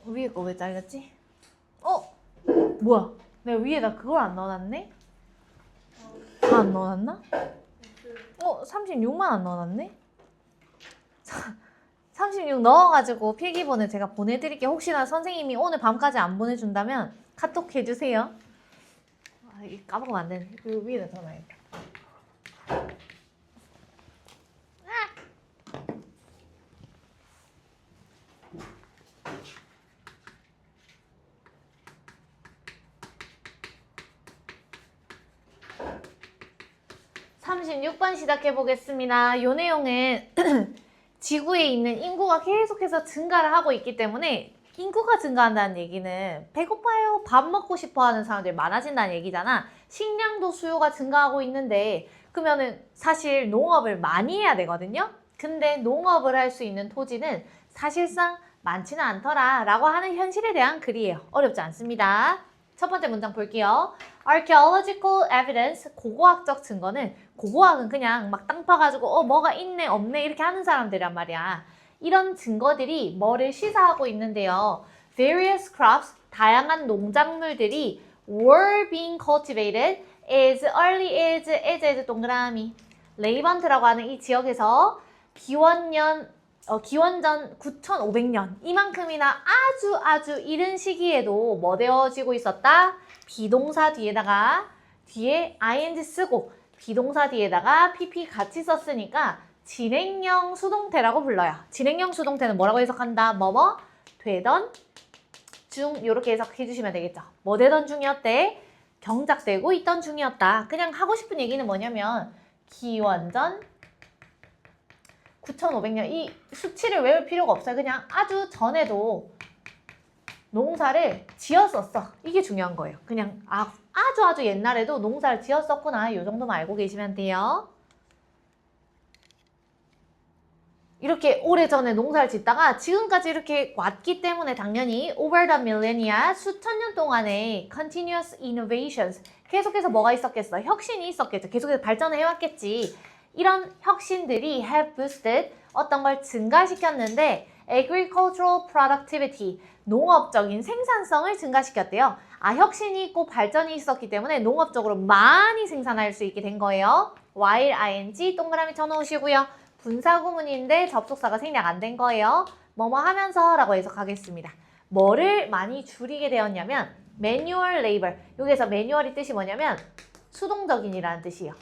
위에 거 왜 잘렸지? 뭐야? 내가 위에다 그걸 안 넣어놨네? 다 안 넣어놨나? 36만 안 넣어놨네? 36 넣어가지고 필기본을 제가 보내드릴게요. 혹시나 선생님이 오늘 밤까지 안 보내준다면 카톡 해주세요. 이게 까먹으면 안 되네. 그 위에다 넣어놔야겠다. 36번 시작해 보겠습니다. 이 내용은 지구에 있는 인구가 계속해서 증가를 하고 있기 때문에 인구가 증가한다는 얘기는 배고파요, 밥 먹고 싶어 하는 사람들이 많아진다는 얘기잖아. 식량도 수요가 증가하고 있는데 그러면은 사실 농업을 많이 해야 되거든요. 근데 농업을 할 수 있는 토지는 사실상 많지는 않더라 라고 하는 현실에 대한 글이에요. 어렵지 않습니다. 첫 번째 문장 볼게요. Archaeological evidence, 고고학적 증거는, 고고학은 그냥 막 땅 파가지고 뭐가 있네 없네 이렇게 하는 사람들이란 말이야. 이런 증거들이 뭐를 시사하고 있는데요. Various crops, 다양한 농작물들이 were being cultivated as early as 동그라미. 레이번트라고 하는 이 지역에서 기원전 9,500년 이만큼이나 아주 이른 시기에도 뭐 되어지고 있었다? 비동사 뒤에다가 뒤에 ing 쓰고 비동사 뒤에다가 pp 같이 썼으니까 진행형 수동태라고 불러요. 진행형 수동태는 뭐라고 해석한다? 뭐뭐 되던 중 이렇게 해석해 주시면 되겠죠. 뭐 되던 중이었대? 경작되고 있던 중이었다. 그냥 하고 싶은 얘기는 뭐냐면 기원전 9,500년 이 수치를 외울 필요가 없어요. 그냥 아주 전에도 농사를 지었었어. 이게 중요한 거예요. 그냥 아주 옛날에도 농사를 지었었구나. 이 정도만 알고 계시면 돼요. 이렇게 오래전에 농사를 짓다가 지금까지 이렇게 왔기 때문에 당연히 over the millennia 수천 년 동안의 continuous innovations 계속해서 뭐가 있었겠어? 혁신이 있었겠죠. 계속해서 발전을 해왔겠지. 이런 혁신들이 have boosted 어떤 걸 증가시켰는데 agricultural productivity 농업적인 생산성을 증가시켰대요. 혁신이 있고 발전이 있었기 때문에 농업적으로 많이 생산할 수 있게 된 거예요. while ing 동그라미 쳐놓으시고요. 분사구문인데 접속사가 생략 안 된 거예요. 뭐뭐 하면서 라고 해석하겠습니다. 뭐를 많이 줄이게 되었냐면 manual labor 여기서 manual이 뜻이 뭐냐면 수동적인이라는 뜻이에요.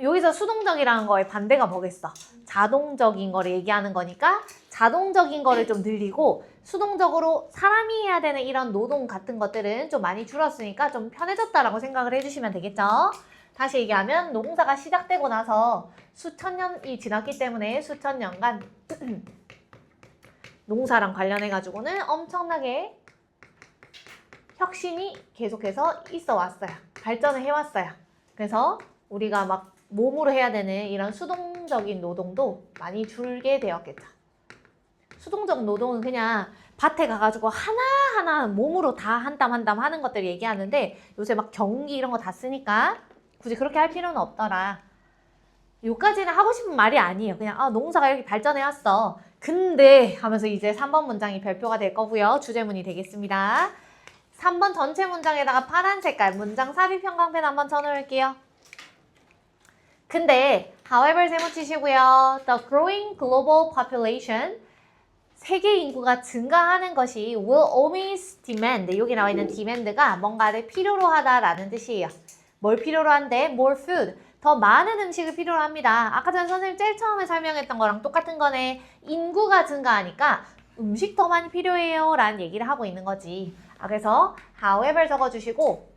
여기서 수동적이라는 거의 반대가 뭐겠어? 자동적인 거를 얘기하는 거니까 자동적인 거를 좀 늘리고 수동적으로 사람이 해야 되는 이런 노동 같은 것들은 좀 많이 줄었으니까 좀 편해졌다라고 생각을 해주시면 되겠죠? 다시 얘기하면 농사가 시작되고 나서 수천 년이 지났기 때문에 수천 년간 농사랑 관련해가지고는 엄청나게 혁신이 계속해서 있어 왔어요. 발전을 해왔어요. 그래서 우리가 막 몸으로 해야 되는 이런 수동적인 노동도 많이 줄게 되었겠죠. 수동적 노동은 그냥 밭에 가가지고 하나하나 몸으로 다 한 땀 한 땀 하는 것들 얘기하는데 요새 막 경운기 이런 거 다 쓰니까 굳이 그렇게 할 필요는 없더라. 요까지는 하고 싶은 말이 아니에요. 그냥 농사가 이렇게 발전해 왔어. 근데 하면서 이제 3번 문장이 별표가 될 거고요. 주제문이 되겠습니다. 3번 전체 문장에다가 파란 색깔 문장 삽입 형광펜 한번 쳐놓을게요. 근데 however 세모 치시고요. The growing global population 세계 인구가 증가하는 것이 will always demand 여기 나와 있는 demand가 뭔가를 필요로 하다라는 뜻이에요. 뭘 필요로 한대? more food 더 많은 음식을 필요로 합니다. 아까 전에 선생님 제일 처음에 설명했던 거랑 똑같은 거네. 인구가 증가하니까 음식 더 많이 필요해요 라는 얘기를 하고 있는 거지. 그래서 however 적어주시고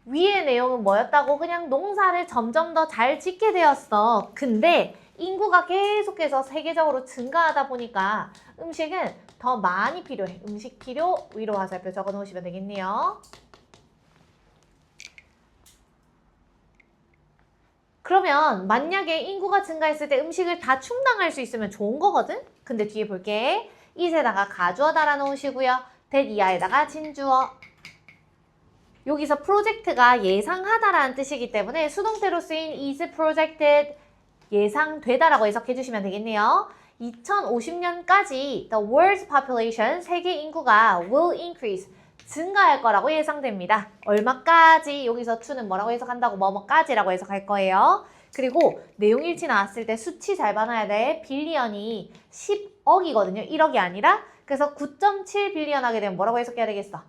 위의 내용은 뭐였다고? 그냥 농사를 점점 더 잘 짓게 되었어. 근데 인구가 계속해서 세계적으로 증가하다 보니까 음식은 더 많이 필요해. 음식 필요 위로 화살표 적어 놓으시면 되겠네요. 그러면 만약에 인구가 증가했을 때 음식을 다 충당할 수 있으면 좋은 거거든? 근데 뒤에 볼게. it에다가 가주어 달아 놓으시고요. that 이하에다가 진주어. 여기서 프로젝트가 예상하다라는 뜻이기 때문에 수동태로 쓰인 is projected 예상되다라고 해석해 주시면 되겠네요. 2050년까지 the world's population, 세계 인구가 will increase, 증가할 거라고 예상됩니다. 얼마까지? 여기서 to는 뭐라고 해석한다고? 뭐뭐까지라고 해석할 거예요. 그리고 내용일치 나왔을 때 수치 잘 봐놔야 돼. 빌리언이 10억이거든요. 1억이 아니라. 그래서 9.7 빌리언 하게 되면 뭐라고 해석해야 되겠어?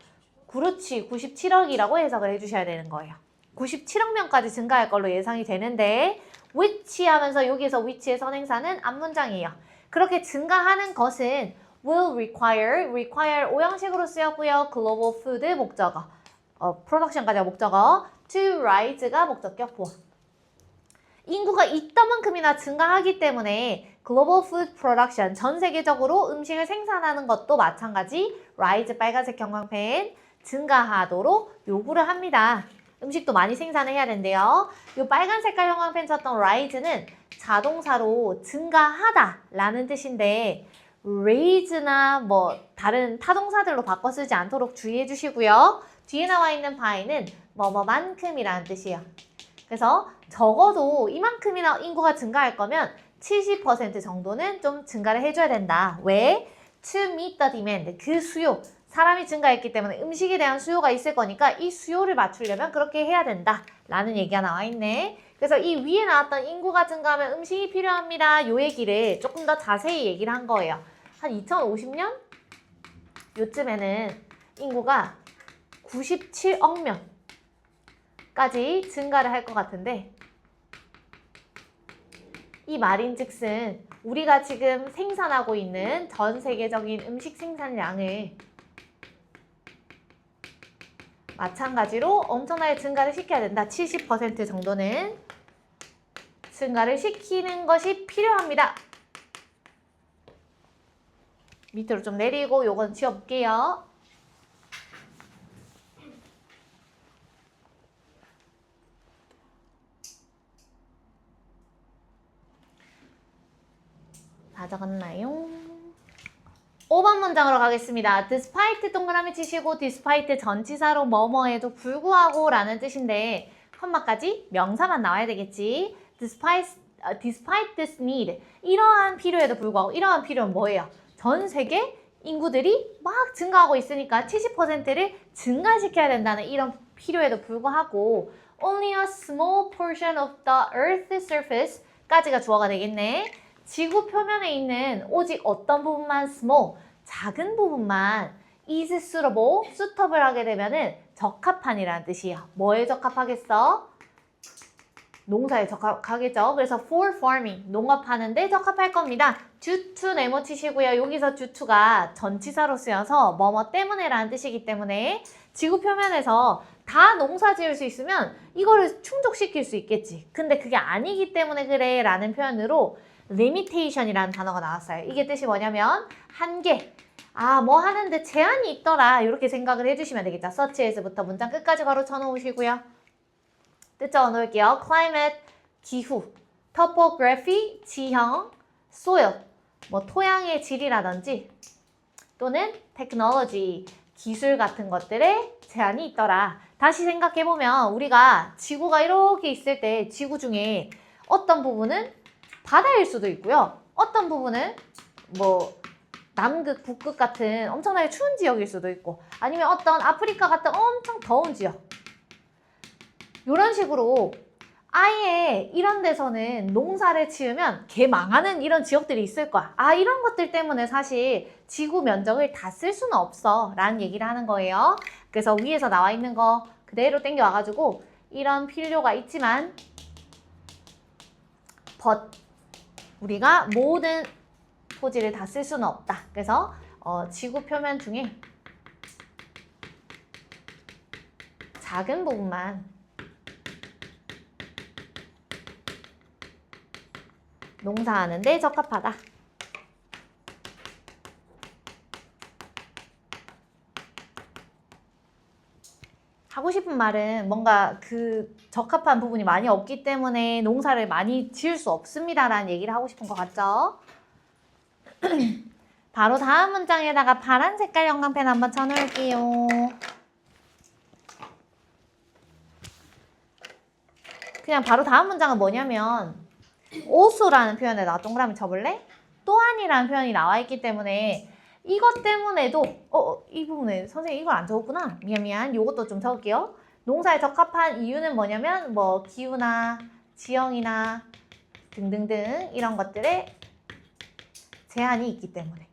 그렇지. 97억이라고 해석을 해주셔야 되는 거예요. 97억 명까지 증가할 걸로 예상이 되는데 which 하면서 여기에서 which의 선행사는 앞문장이에요. 그렇게 증가하는 것은 will require 오형식으로 쓰였고요. global food 목적어, production까지가 목적어, to rise가 목적격 보호. 인구가 이따만큼이나 증가하기 때문에 global food production, 전 세계적으로 음식을 생산하는 것도 마찬가지 rise 빨간색 형광펜 증가하도록 요구를 합니다. 음식도 많이 생산해야 된대요. 이 빨간 색깔 형광펜 쳤던 rise는 자동사로 증가하다 라는 뜻인데 raise나 뭐 다른 타동사들로 바꿔 쓰지 않도록 주의해 주시고요. 뒤에 나와 있는 by는 뭐뭐만큼이라는 뜻이에요. 그래서 적어도 이만큼이나 인구가 증가할 거면 70% 정도는 좀 증가를 해줘야 된다. 왜? To meet the demand, 그 수요. 사람이 증가했기 때문에 음식에 대한 수요가 있을 거니까 이 수요를 맞추려면 그렇게 해야 된다 라는 얘기가 나와 있네. 그래서 이 위에 나왔던 인구가 증가하면 음식이 필요합니다. 요 얘기를 조금 더 자세히 얘기를 한 거예요. 한 2050년? 요쯤에는 인구가 97억 명까지 증가를 할 것 같은데 이 말인즉슨 우리가 지금 생산하고 있는 전 세계적인 음식 생산량을 마찬가지로 엄청나게 증가를 시켜야 된다. 70% 정도는 증가를 시키는 것이 필요합니다. 밑으로 좀 내리고 요건 지워볼게요. 다 적었나요? 5번 문장으로 가겠습니다. despite 동그라미 치시고 despite 전치사로 뭐뭐에도 불구하고 라는 뜻인데 컴마까지 명사만 나와야 되겠지. despite this need, 이러한 필요에도 불구하고 이러한 필요는 뭐예요? 전 세계 인구들이 막 증가하고 있으니까 70%를 증가시켜야 된다는 이런 필요에도 불구하고 only a small portion of the earth's surface 까지가 주어가 되겠네. 지구 표면에 있는 오직 어떤 부분만 small, 작은 부분만 is suitable 하게 되면은 적합한이라는 뜻이에요. 뭐에 적합하겠어? 농사에 적합하겠죠. 그래서 for farming, 농업하는데 적합할 겁니다. due to 네모 치시고요. 여기서 due to가 전치사로 쓰여서 뭐뭐 때문에라는 뜻이기 때문에 지구 표면에서 다 농사 지을 수 있으면 이거를 충족시킬 수 있겠지. 근데 그게 아니기 때문에 그래 라는 표현으로 limitation이라는 단어가 나왔어요. 이게 뜻이 뭐냐면 한계. 뭐 하는데 제한이 있더라. 이렇게 생각을 해주시면 되겠죠. search as부터 문장 끝까지 바로 쳐놓으시고요. 뜻 적어놓을게요. climate, 기후, topography, 지형, soil, 뭐 토양의 질이라든지 또는 technology, 기술 같은 것들에 제한이 있더라. 다시 생각해보면 우리가 지구가 이렇게 있을 때 지구 중에 어떤 부분은 바다일 수도 있고요. 어떤 부분은 뭐 남극, 북극 같은 엄청나게 추운 지역일 수도 있고 아니면 어떤 아프리카 같은 엄청 더운 지역 이런 식으로 아예 이런 데서는 농사를 지으면 개 망하는 이런 지역들이 있을 거야. 이런 것들 때문에 사실 지구 면적을 다 쓸 수는 없어 라는 얘기를 하는 거예요. 그래서 위에서 나와 있는 거 그대로 땡겨와가지고 이런 필요가 있지만 우리가 모든 토지를 다 쓸 수는 없다. 그래서 지구 표면 중에 작은 부분만 농사하는데 적합하다. 하고 싶은 말은 뭔가 그 적합한 부분이 많이 없기 때문에 농사를 많이 지을 수 없습니다라는 얘기를 하고 싶은 것 같죠? 바로 다음 문장에다가 파란 색깔 형광펜 한번 쳐놓을게요. 그냥 바로 다음 문장은 뭐냐면 also라는 표현에다가 동그라미 쳐볼래? 또한이라는 표현이 나와 있기 때문에 이것 때문에도 이 부분에 선생님 이걸 안 적었구나. 미안. 요것도 좀 적을게요. 농사에 적합한 이유는 뭐냐면 뭐 기후나 지형이나 등등등 이런 것들에 제한이 있기 때문에.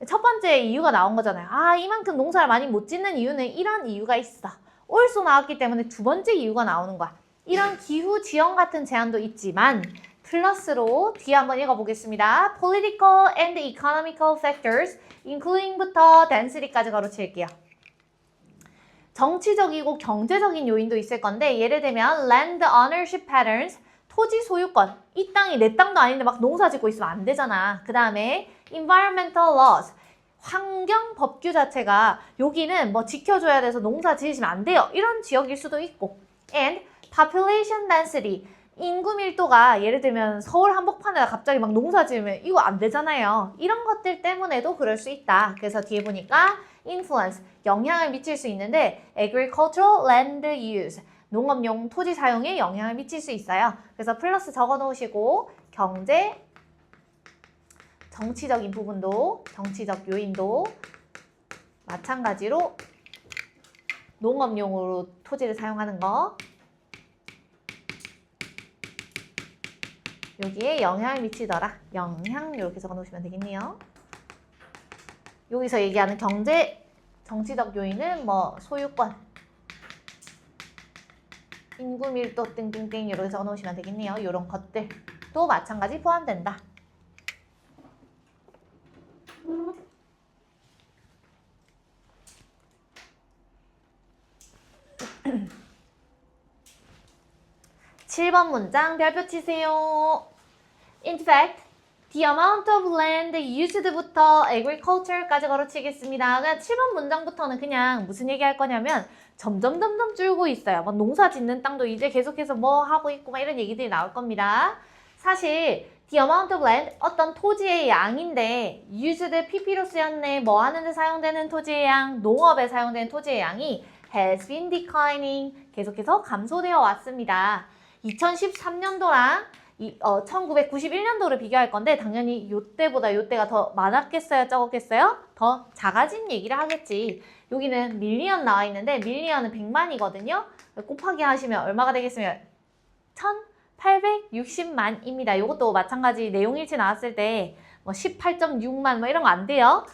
첫 번째 이유가 나온 거잖아요. 아, 이만큼 농사를 많이 못 짓는 이유는 이런 이유가 있어. also 나왔기 때문에 두 번째 이유가 나오는 거야. 이런 기후, 지형 같은 제한도 있지만 플러스로 뒤에 한번 읽어보겠습니다. Political and economical factors, including부터 density까지 가로칠게요. 정치적이고 경제적인 요인도 있을 건데 예를 들면 land ownership patterns, 토지 소유권. 이 땅이 내 땅도 아닌데 막 농사 짓고 있으면 안 되잖아. 그 다음에 environmental laws, 환경 법규 자체가 여기는 뭐 지켜줘야 돼서 농사 지으시면 안 돼요. 이런 지역일 수도 있고 and population density, 인구 밀도가 예를 들면 서울 한복판에다 갑자기 막 농사 지으면 이거 안 되잖아요. 이런 것들 때문에도 그럴 수 있다. 그래서 뒤에 보니까 influence, 영향을 미칠 수 있는데 agricultural land use, 농업용 토지 사용에 영향을 미칠 수 있어요. 그래서 플러스 적어 놓으시고 경제, 정치적인 부분도, 정치적 요인도 마찬가지로 농업용으로 토지를 사용하는 거 여기에 영향을 미치더라. 영향 이렇게 적어 놓으시면 되겠네요. 여기서 얘기하는 경제, 정치적 요인은 뭐 소유권, 인구 밀도 땡땡땡 이렇게 적어 놓으시면 되겠네요. 이런 것들도 마찬가지 포함된다. (7번) 문장 별표 치세요. In fact, the amount of land used부터 agriculture까지 가로치겠습니다. 그냥 7번 문장부터는 그냥 무슨 얘기 할 거냐면 점점 줄고 있어요. 막 농사 짓는 땅도 이제 계속해서 뭐 하고 있고 막 이런 얘기들이 나올 겁니다. 사실 the amount of land, 어떤 토지의 양인데 used, pp로 쓰였네. 뭐 하는데 사용되는 토지의 양, 농업에 사용되는 토지의 양이 has been declining, 계속해서 감소되어 왔습니다. 2013년도랑 1991년도를 비교할 건데 당연히 요때보다 요때가 더 많았겠어요? 적었겠어요? 더 작아진 얘기를 하겠지. 여기는 밀리언 나와 있는데 밀리언은 100만이거든요. 곱하기 하시면 얼마가 되겠으면 1860만입니다. 이것도 마찬가지 내용일치 나왔을 때 뭐 18.6만 뭐 이런 거 안 돼요.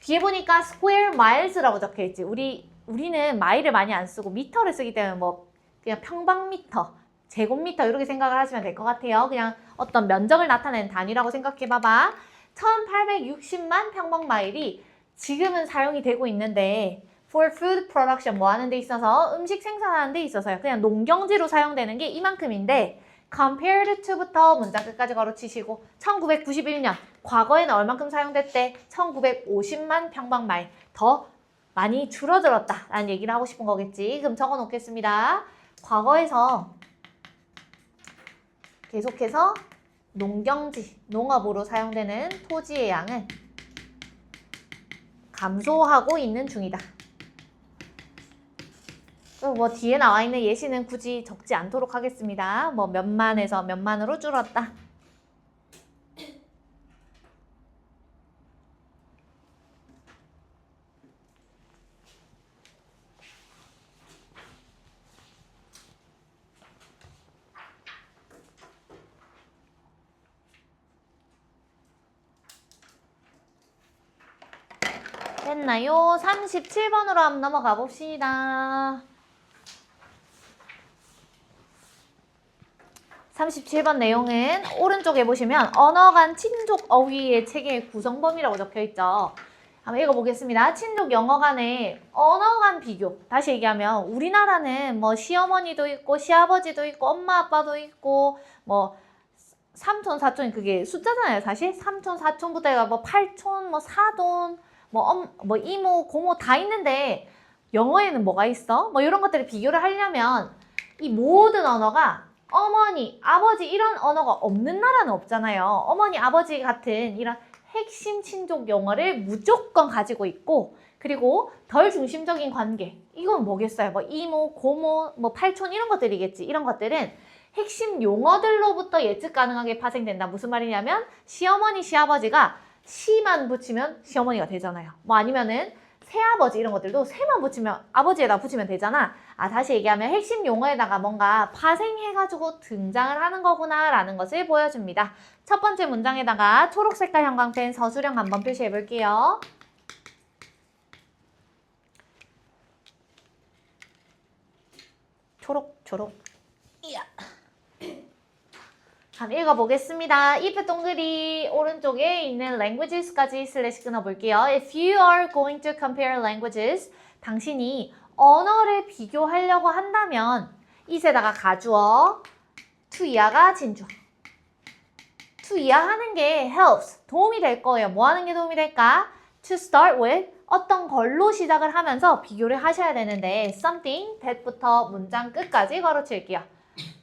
뒤에 보니까 square miles라고 적혀있지. 우리는 마일을 많이 안 쓰고 미터를 쓰기 때문에 뭐 그냥 평방미터, 제곱미터 이렇게 생각을 하시면 될 것 같아요. 그냥 어떤 면적을 나타내는 단위라고 생각해봐봐. 1860만 평방마일이 지금은 사용이 되고 있는데 for food production, 뭐 하는 데 있어서 음식 생산하는 데 있어서요. 그냥 농경지로 사용되는 게 이만큼인데 compared to부터 문장 끝까지 가로치시고 1991년, 과거에는 얼만큼 사용됐대? 1950만 평방마일. 더 많이 줄어들었다 라는 얘기를 하고 싶은 거겠지. 그럼 적어 놓겠습니다. 과거에서 계속해서 농경지, 농업으로 사용되는 토지의 양은 감소하고 있는 중이다. 뭐 뒤에 나와 있는 예시는 굳이 적지 않도록 하겠습니다. 뭐 몇만에서 몇만으로 줄었다. 됐나요? 37번으로 한번 넘어가 봅시다. 37번 내용은 오른쪽에 보시면 언어 간 친족 어휘의 체계의 구성범위라고 적혀있죠. 한번 읽어보겠습니다. 친족 영어 간의 언어 간 비교. 다시 얘기하면 우리나라는 뭐 시어머니도 있고 시아버지도 있고 엄마 아빠도 있고 뭐 삼촌 사촌 그게 숫자잖아요. 사실 삼촌 사촌부터 해가 뭐 팔촌 뭐 사돈 뭐 이모 고모 다 있는데 영어에는 뭐가 있어? 뭐 이런 것들을 비교를 하려면 이 모든 언어가 어머니, 아버지 이런 언어가 없는 나라는 없잖아요. 어머니, 아버지 같은 이런 핵심 친족 용어를 무조건 가지고 있고 그리고 덜 중심적인 관계. 이건 뭐겠어요? 뭐 이모, 고모, 뭐 팔촌 이런 것들이겠지. 이런 것들은 핵심 용어들로부터 예측 가능하게 파생된다. 무슨 말이냐면 시어머니, 시아버지가 시만 붙이면 시어머니가 되잖아요. 뭐 아니면은 새아버지 이런 것들도 새만 붙이면 아버지에다 붙이면 되잖아. 다시 얘기하면 핵심 용어에다가 뭔가 파생해가지고 등장을 하는 거구나 라는 것을 보여줍니다. 첫 번째 문장에다가 초록 색깔 형광펜 서술형 한번 표시해 볼게요. 초록. 이야. 한번 읽어보겠습니다. if 동그리 오른쪽에 있는 languages까지 슬래시 끊어볼게요. If you are going to compare languages, 당신이 언어를 비교하려고 한다면 it에다가 가주어, to 이하가 진주. to 이하 하는 게 helps, 도움이 될 거예요. 뭐 하는 게 도움이 될까? To start with, 어떤 걸로 시작을 하면서 비교를 하셔야 되는데 something, that부터 문장 끝까지 걸어칠게요.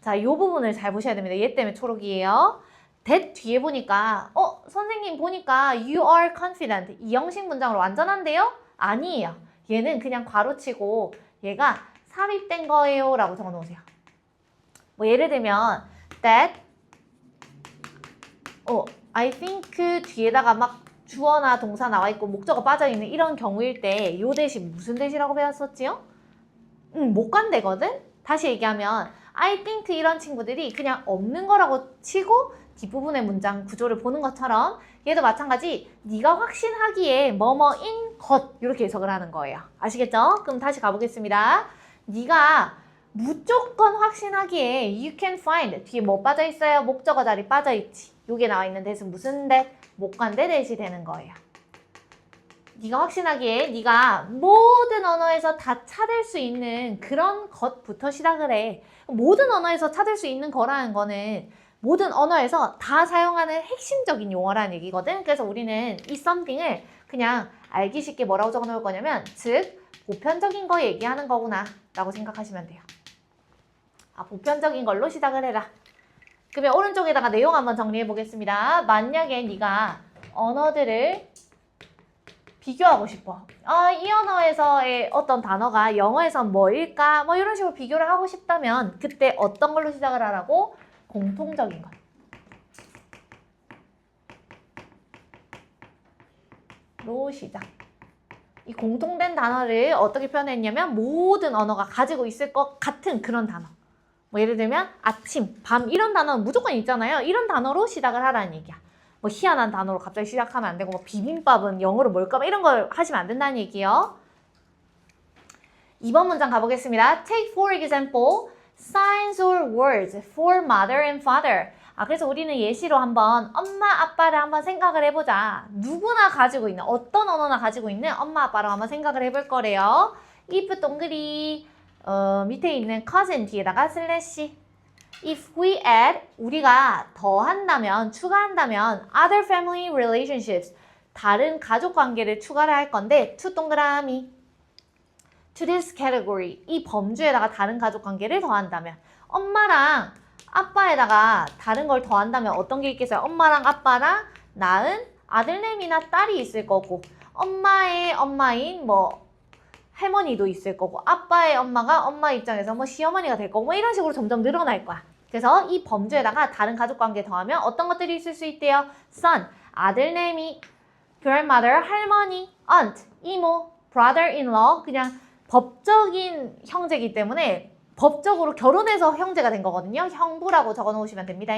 자, 이 부분을 잘 보셔야 됩니다. 얘 때문에 초록이에요. that 뒤에 보니까 선생님 보니까 you are confident 이 형식 문장으로 완전한데요? 아니에요. 얘는 그냥 괄호치고 얘가 삽입된 거예요 라고 적어놓으세요. 뭐 예를 들면 that I think 뒤에다가 막 주어나 동사 나와 있고 목적어 빠져 있는 이런 경우일 때 요 대신 무슨 대시라고 배웠었지요? 목관대거든? 다시 얘기하면 I think 이런 친구들이 그냥 없는 거라고 치고 뒷부분의 문장 구조를 보는 것처럼 얘도 마찬가지 네가 확신하기에 뭐뭐인 것 이렇게 해석을 하는 거예요. 아시겠죠? 그럼 다시 가보겠습니다. 네가 무조건 확신하기에 you can find 뒤에 뭐 빠져 있어요? 목적어 자리 빠져 있지. 요게 나와 있는 대신 무슨 대? 목관대 대시 되는 거예요. 네가 확신하기에 네가 모든 언어에서 다 찾을 수 있는 그런 것부터 시작을 해. 모든 언어에서 찾을 수 있는 거라는 거는 모든 언어에서 다 사용하는 핵심적인 용어라는 얘기거든. 그래서 우리는 이 something을 그냥 알기 쉽게 뭐라고 적어 놓을 거냐면 즉 보편적인 거 얘기하는 거구나 라고 생각하시면 돼요. 보편적인 걸로 시작을 해라. 그러면 오른쪽에다가 내용 한번 정리해 보겠습니다. 만약에 네가 언어들을 비교하고 싶어. 이 언어에서의 어떤 단어가 영어에선 뭐일까? 뭐 이런 식으로 비교를 하고 싶다면 그때 어떤 걸로 시작을 하라고? 공통적인 걸로 시작. 이 공통된 단어를 어떻게 표현했냐면 모든 언어가 가지고 있을 것 같은 그런 단어. 뭐 예를 들면 아침, 밤 이런 단어는 무조건 있잖아요. 이런 단어로 시작을 하라는 얘기야. 뭐 희한한 단어로 갑자기 시작하면 안 되고 뭐 비빔밥은 영어로 뭘까? 이런 걸 하시면 안 된다는 얘기예요. 2번 문장 가보겠습니다. Take for example, signs or words for mother and father. 그래서 우리는 예시로 한번 엄마, 아빠를 한번 생각을 해보자. 누구나 가지고 있는, 어떤 언어나 가지고 있는 엄마, 아빠로 한번 생각을 해볼 거래요. if 동그리 밑에 있는 cousin 뒤에다가 슬래시. If we add, 우리가 더한다면, 추가한다면 other family relationships, 다른 가족 관계를 추가를 할 건데 to 동그라미 to this category, 이 범주에다가 다른 가족 관계를 더한다면 엄마랑 아빠에다가 다른 걸 더한다면 어떤 게 있겠어요? 엄마랑 아빠랑 낳은 아들내미나 딸이 있을 거고 엄마의 엄마인 뭐 할머니도 있을 거고 아빠의 엄마가 엄마 입장에서 뭐 시어머니가 될 거고 뭐 이런 식으로 점점 늘어날 거야. 그래서 이 범주에다가 다른 가족관계 더하면 어떤 것들이 있을 수 있대요? son, 아들내미, grandmother, 할머니, aunt, 이모, brother-in-law, 그냥 법적인 형제이기 때문에 법적으로 결혼해서 형제가 된 거거든요. 형부라고 적어 놓으시면 됩니다.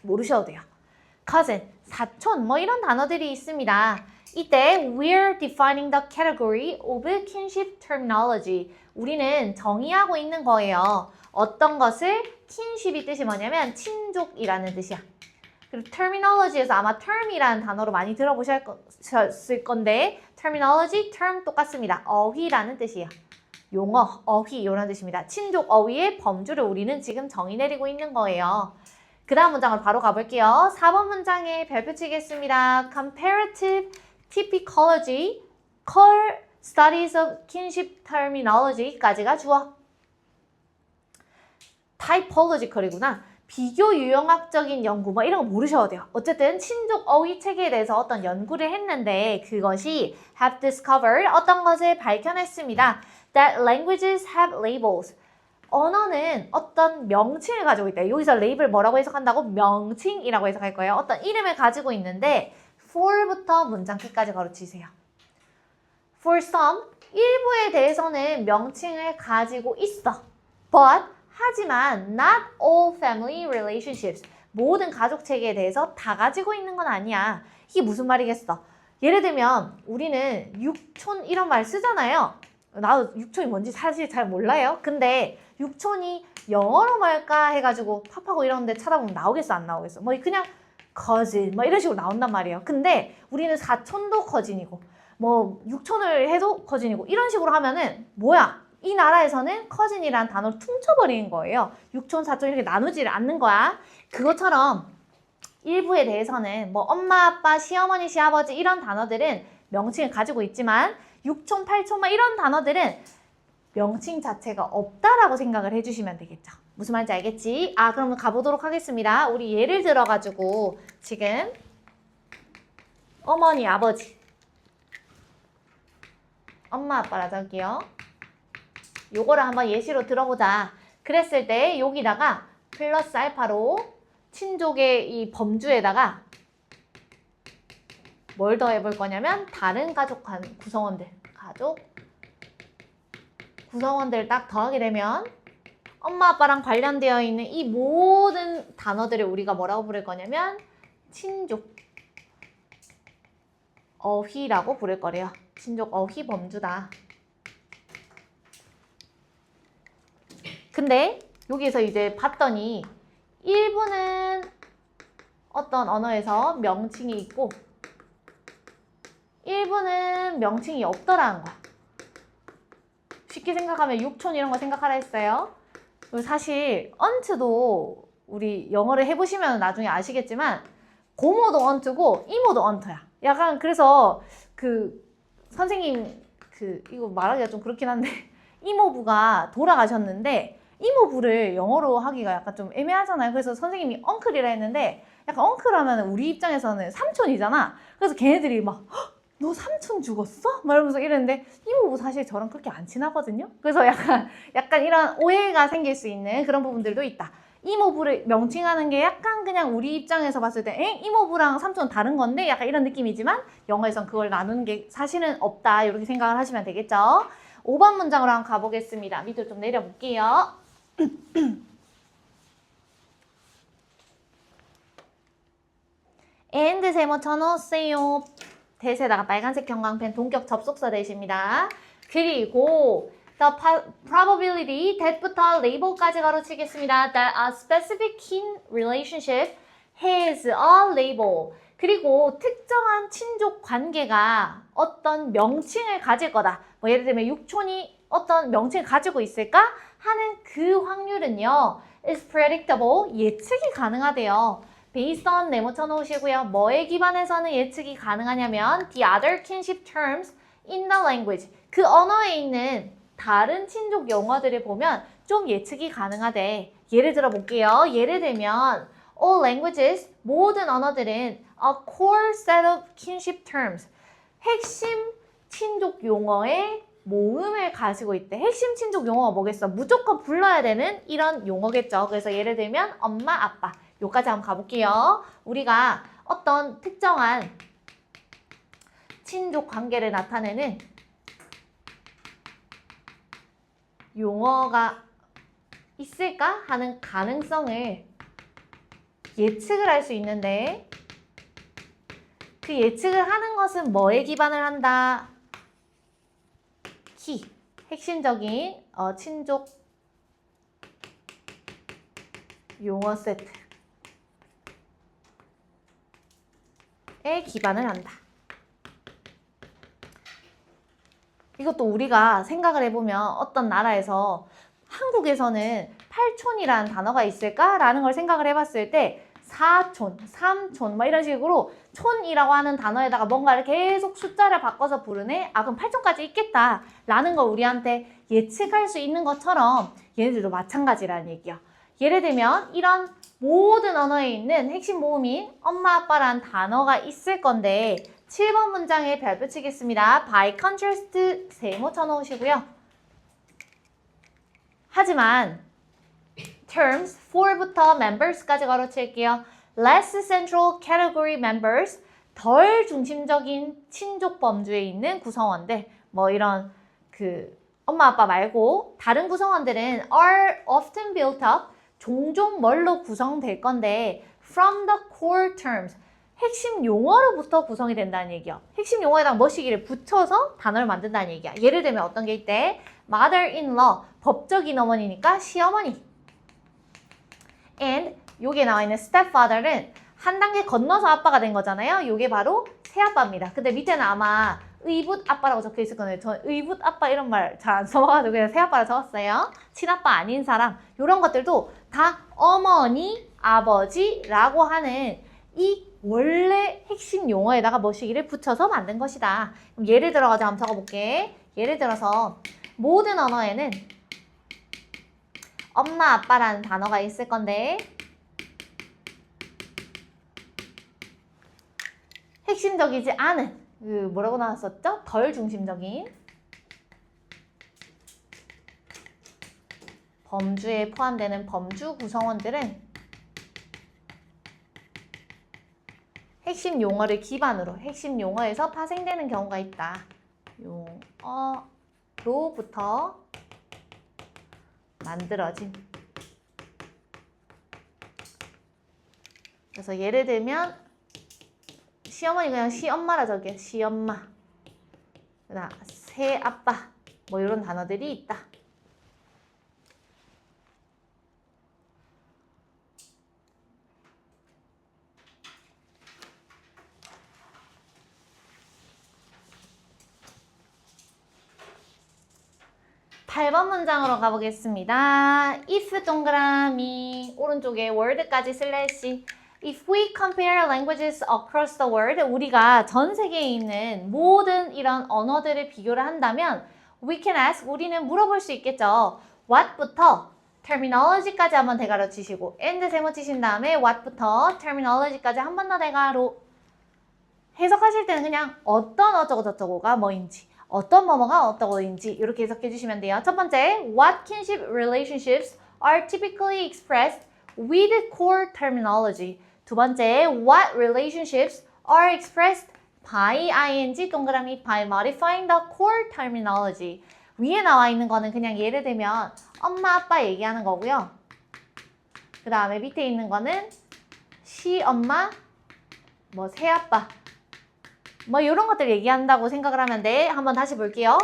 모르셔도 돼요. cousin, 사촌, 뭐 이런 단어들이 있습니다. 이때 we're defining the category of kinship terminology. 우리는 정의하고 있는 거예요. 어떤 것을 kinship이 뜻이 뭐냐면 친족이라는 뜻이야. 그리고 terminology에서 아마 term이라는 단어로 많이 들어보셨을 건데 terminology, term 똑같습니다. 어휘라는 뜻이에요. 용어, 어휘 이런 뜻입니다. 친족 어휘의 범주를 우리는 지금 정의 내리고 있는 거예요. 그 다음 문장으로 바로 가볼게요. 4번 문장에 별표 치겠습니다. Comparative typology, core studies of kinship terminology까지가 주어. typological이구나. 비교 유형학적인 연구 뭐 이런 거 모르셔도 돼요. 어쨌든 친족 어휘 체계에 대해서 어떤 연구를 했는데 그것이 have discovered 어떤 것을 밝혀냈습니다. That languages have labels. 언어는 어떤 명칭을 가지고 있다. 여기서 레이블 뭐라고 해석한다고? 명칭이라고 해석할 거예요. 어떤 이름을 가지고 있는데 for부터 문장키까지 가로치세요. For some, 일부에 대해서는 명칭을 가지고 있어. But, 하지만 not all family relationships. 모든 가족 체계에 대해서 다 가지고 있는 건 아니야. 이게 무슨 말이겠어? 예를 들면 우리는 육촌 이런 말 쓰잖아요. 나도 육촌이 뭔지 사실 잘 몰라요. 근데 육촌이 영어로 말까 해가지고 팝하고 이런 데 찾아보면 나오겠어 안 나오겠어? 뭐 그냥 cousin 뭐 이런 식으로 나온단 말이에요. 근데 우리는 사촌도 cousin이고 뭐 육촌을 해도 cousin이고 이런 식으로 하면은 뭐야? 이 나라에서는 cousin이라는 단어를 퉁쳐버리는 거예요. 육촌, 사촌 이렇게 나누지를 않는 거야. 그것처럼 일부에 대해서는 뭐 엄마, 아빠, 시어머니, 시아버지 이런 단어들은 명칭을 가지고 있지만 육촌, 팔촌 막 이런 단어들은 명칭 자체가 없다라고 생각을 해주시면 되겠죠. 무슨 말인지 알겠지? 그럼 가보도록 하겠습니다. 우리 예를 들어가지고 지금 어머니, 아버지 엄마, 아빠라고 할게요. 요거를 한번 예시로 들어보자. 그랬을 때 여기다가 플러스 알파로 친족의 이 범주에다가 뭘 더해볼 거냐면 다른 가족 구성원들 딱 더하게 되면 엄마 아빠랑 관련되어 있는 이 모든 단어들을 우리가 뭐라고 부를 거냐면 친족 어휘라고 부를 거래요. 친족 어휘 범주다. 근데 여기서 이제 봤더니 일부는 어떤 언어에서 명칭이 있고 일부는 명칭이 없더라는 거야. 쉽게 생각하면 육촌 이런 거 생각하라 했어요. 그리고 사실 언트도 우리 영어를 해보시면 나중에 아시겠지만 고모도 언트고 이모도 언트야. 약간 그래서 그 선생님 이거 말하기가 좀 그렇긴 한데 이모부가 돌아가셨는데 이모부를 영어로 하기가 약간 좀 애매하잖아요. 그래서 선생님이 엉클이라 했는데 약간 엉클 하면 우리 입장에서는 삼촌이잖아. 그래서 걔네들이 막 너 삼촌 죽었어? 막 이러면서 이랬는데 이모부 사실 저랑 그렇게 안 친하거든요. 그래서 약간 이런 오해가 생길 수 있는 그런 부분들도 있다. 이모부를 명칭하는 게 약간 그냥 우리 입장에서 봤을 때 이모부랑 삼촌 다른 건데 약간 이런 느낌이지만 영어에선 그걸 나누는 게 사실은 없다. 이렇게 생각을 하시면 되겠죠. 5번 문장으로 한번 가보겠습니다. 밑으로 좀 내려볼게요. and 세모 쳐놓으세요. 대세에다가 빨간색 형광펜 동격 접속사 대시입니다. 그리고 the probability that부터 label까지 가로치겠습니다. that a specific kin relationship has a label. 그리고 특정한 친족 관계가 어떤 명칭을 가질 거다. 뭐 예를 들면 육촌이 어떤 명칭을 가지고 있을까 하는 그 확률은요. is predictable. 예측이 가능하대요. based on 네모 쳐놓으시고요. 뭐에 기반해서는 예측이 가능하냐면 the other kinship terms in the language. 그 언어에 있는 다른 친족 용어들을 보면 좀 예측이 가능하대. 예를 들어 볼게요. 예를 들면 all languages, 모든 언어들은 a core set of kinship terms. 핵심 친족 용어의 모음을 가지고 있대. 핵심 친족 용어가 뭐겠어? 무조건 불러야 되는 이런 용어겠죠. 그래서 예를 들면 엄마, 아빠. 요까지 한번 가볼게요. 우리가 어떤 특정한 친족 관계를 나타내는 용어가 있을까 하는 가능성을 예측을 할 수 있는데 그 예측을 하는 것은 뭐에 기반을 한다? 키, 핵심적인 친족 용어 세트 에 기반을 한다. 이것도 우리가 생각을 해보면 어떤 나라에서 한국에서는 팔촌이라는 단어가 있을까라는 걸 생각을 해봤을 때 사촌, 삼촌 뭐 이런 식으로 촌이라고 하는 단어에다가 뭔가를 계속 숫자를 바꿔서 부르네? 그럼 팔촌까지 있겠다라는 걸 우리한테 예측할 수 있는 것처럼 얘네들도 마찬가지라는 얘기야. 예를 들면 이런 모든 언어에 있는 핵심 모음인 엄마, 아빠라는 단어가 있을 건데 7번 문장에 별표 치겠습니다. By contrast 세모 쳐놓으시고요. 하지만 terms for부터 members까지 가로칠게요. Less central category members 덜 중심적인 친족 범주에 있는 구성원들, 뭐 이런 엄마 아빠 말고 다른 구성원들은 are often built up, 종종 뭘로 구성될 건데 from the core terms, 핵심 용어로부터 구성이 된다는 얘기야. 핵심 용어에다가 뭐시기를 붙여서 단어를 만든다는 얘기야. 예를 들면 어떤 게 있대? mother-in-law, 법적인 어머니니까 시어머니. and 요게 나와 있는 stepfather는 한 단계 건너서 아빠가 된 거잖아요. 요게 바로 새아빠입니다. 근데 밑에는 아마 의붓 아빠라고 적혀 있을 거예요. 저 의붓 아빠 이런 말 잘 안 써봐가지고 그냥 새아빠라 적었어요. 친아빠 아닌 사람, 이런 것들도 다 어머니, 아버지라고 하는 이 원래 핵심 용어에다가 뭐시기를 붙여서 만든 것이다. 그럼 예를 들어가지고 한번 적어볼게. 예를 들어서 모든 언어에는 엄마, 아빠라는 단어가 있을 건데 핵심적이지 않은 뭐라고 나왔었죠? 덜 중심적인 범주에 포함되는 범주 구성원들은 핵심 용어를 기반으로 핵심 용어에서 파생되는 경우가 있다. 용어로부터 만들어진. 그래서 예를 들면 시어머니 그냥 시엄마라 적게 시엄마, 그다음 새아빠 뭐 이런 단어들이 있다. (8번) 문장으로 가보겠습니다. if 동그라미 오른쪽에 word까지 슬래시. If we compare languages across the world, 우리가 전 세계에 있는 모든 이런 언어들을 비교를 한다면 we can ask, 우리는 물어볼 수 있겠죠. what부터 terminology까지 한번 대괄호 치시고 and 세모 치신 다음에 what부터 terminology까지 한 번 더 대괄호. 해석하실 때는 그냥 어떤 어쩌고 저쩌고가 뭐인지, 어떤 뭐뭐가 어떠고인지 이렇게 해석해 주시면 돼요. 첫 번째, what kinship relationships are typically expressed with core terminology. 두 번째, what relationships are expressed by ing 동그라미 by modifying the core terminology. 위에 나와 있는 거는 그냥 예를 들면 엄마, 아빠 얘기하는 거고요. 그 다음에 밑에 있는 거는 시엄마, 뭐 새아빠, 뭐 이런 것들 얘기한다고 생각을 하면 돼. 한번 다시 볼게요.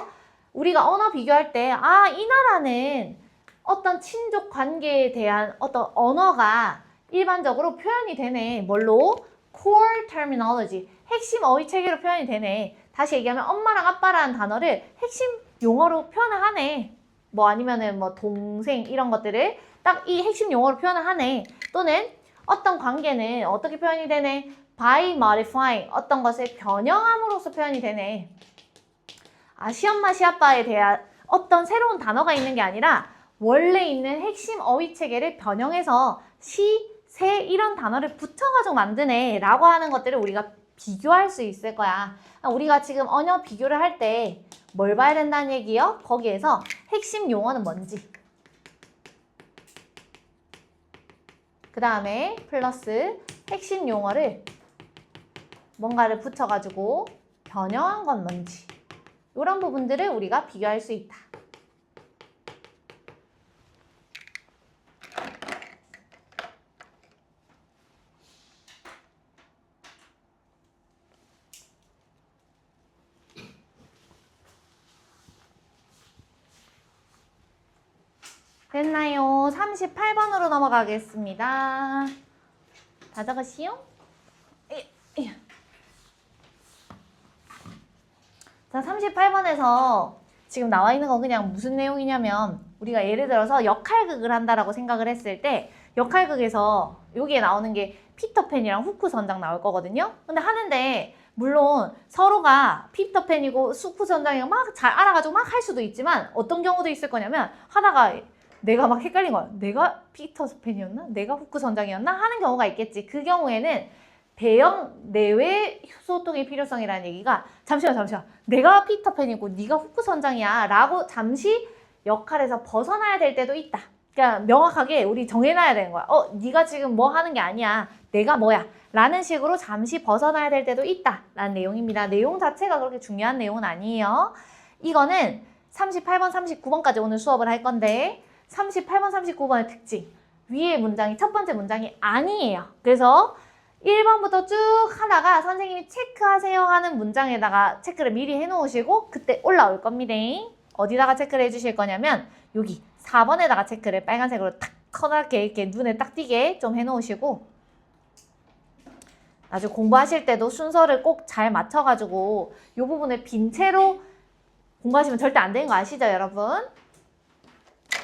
우리가 언어 비교할 때 이 나라는 어떤 친족 관계에 대한 어떤 언어가 일반적으로 표현이 되네. 뭘로? core terminology. 핵심 어휘 체계로 표현이 되네. 다시 얘기하면 엄마랑 아빠라는 단어를 핵심 용어로 표현을 하네. 뭐 아니면은 뭐 동생 이런 것들을 딱 이 핵심 용어로 표현을 하네. 또는 어떤 관계는 어떻게 표현이 되네? by modifying. 어떤 것을 변형함으로써 표현이 되네. 시엄마, 시아빠에 대한 어떤 새로운 단어가 있는 게 아니라 원래 있는 핵심 어휘 체계를 변형해서 시, 새 이런 단어를 붙여가지고 만드네 라고 하는 것들을 우리가 비교할 수 있을 거야. 우리가 지금 언어 비교를 할 때 뭘 봐야 된다는 얘기요? 거기에서 핵심 용어는 뭔지, 그 다음에 플러스 핵심 용어를 뭔가를 붙여가지고 변형한 건 뭔지, 이런 부분들을 우리가 비교할 수 있다. 됐나요? 38번으로 넘어가겠습니다. 다 적으시오? 자, 38번에서 지금 나와 있는 건 그냥 무슨 내용이냐면 우리가 예를 들어서 역할극을 한다라고 생각을 했을 때 역할극에서 여기에 나오는 게 피터팬이랑 후크 선장 나올 거거든요. 근데 하는데 물론 서로가 피터팬이고 후크 선장이고 막 잘 알아가지고 막 할 수도 있지만 어떤 경우도 있을 거냐면 하다가 내가 막 헷갈린 거야. 내가 피터팬이었나? 내가 후크 선장이었나? 하는 경우가 있겠지. 그 경우에는 대형 내외 소통의 필요성이라는 얘기가 잠시만 내가 피터팬이고 네가 후크 선장이야 라고 잠시 역할에서 벗어나야 될 때도 있다. 그러니까 명확하게 우리 정해놔야 되는 거야. 네가 지금 뭐 하는 게 아니야. 내가 뭐야 라는 식으로 잠시 벗어나야 될 때도 있다 라는 내용입니다. 내용 자체가 그렇게 중요한 내용은 아니에요. 이거는 38번, 39번까지 오늘 수업을 할 건데 38번, 39번의 특징 위의 문장이 첫 번째 문장이 아니에요. 그래서 1번부터 쭉 하다가 선생님이 체크하세요 하는 문장에다가 체크를 미리 해놓으시고 그때 올라올 겁니다. 어디다가 체크를 해주실 거냐면 여기 4번에다가 체크를 빨간색으로 탁 커다랗게 이렇게 눈에 딱 띄게 좀 해놓으시고 나중에 공부하실 때도 순서를 꼭 잘 맞춰가지고 이 부분을 빈 채로 공부하시면 절대 안 되는 거 아시죠, 여러분?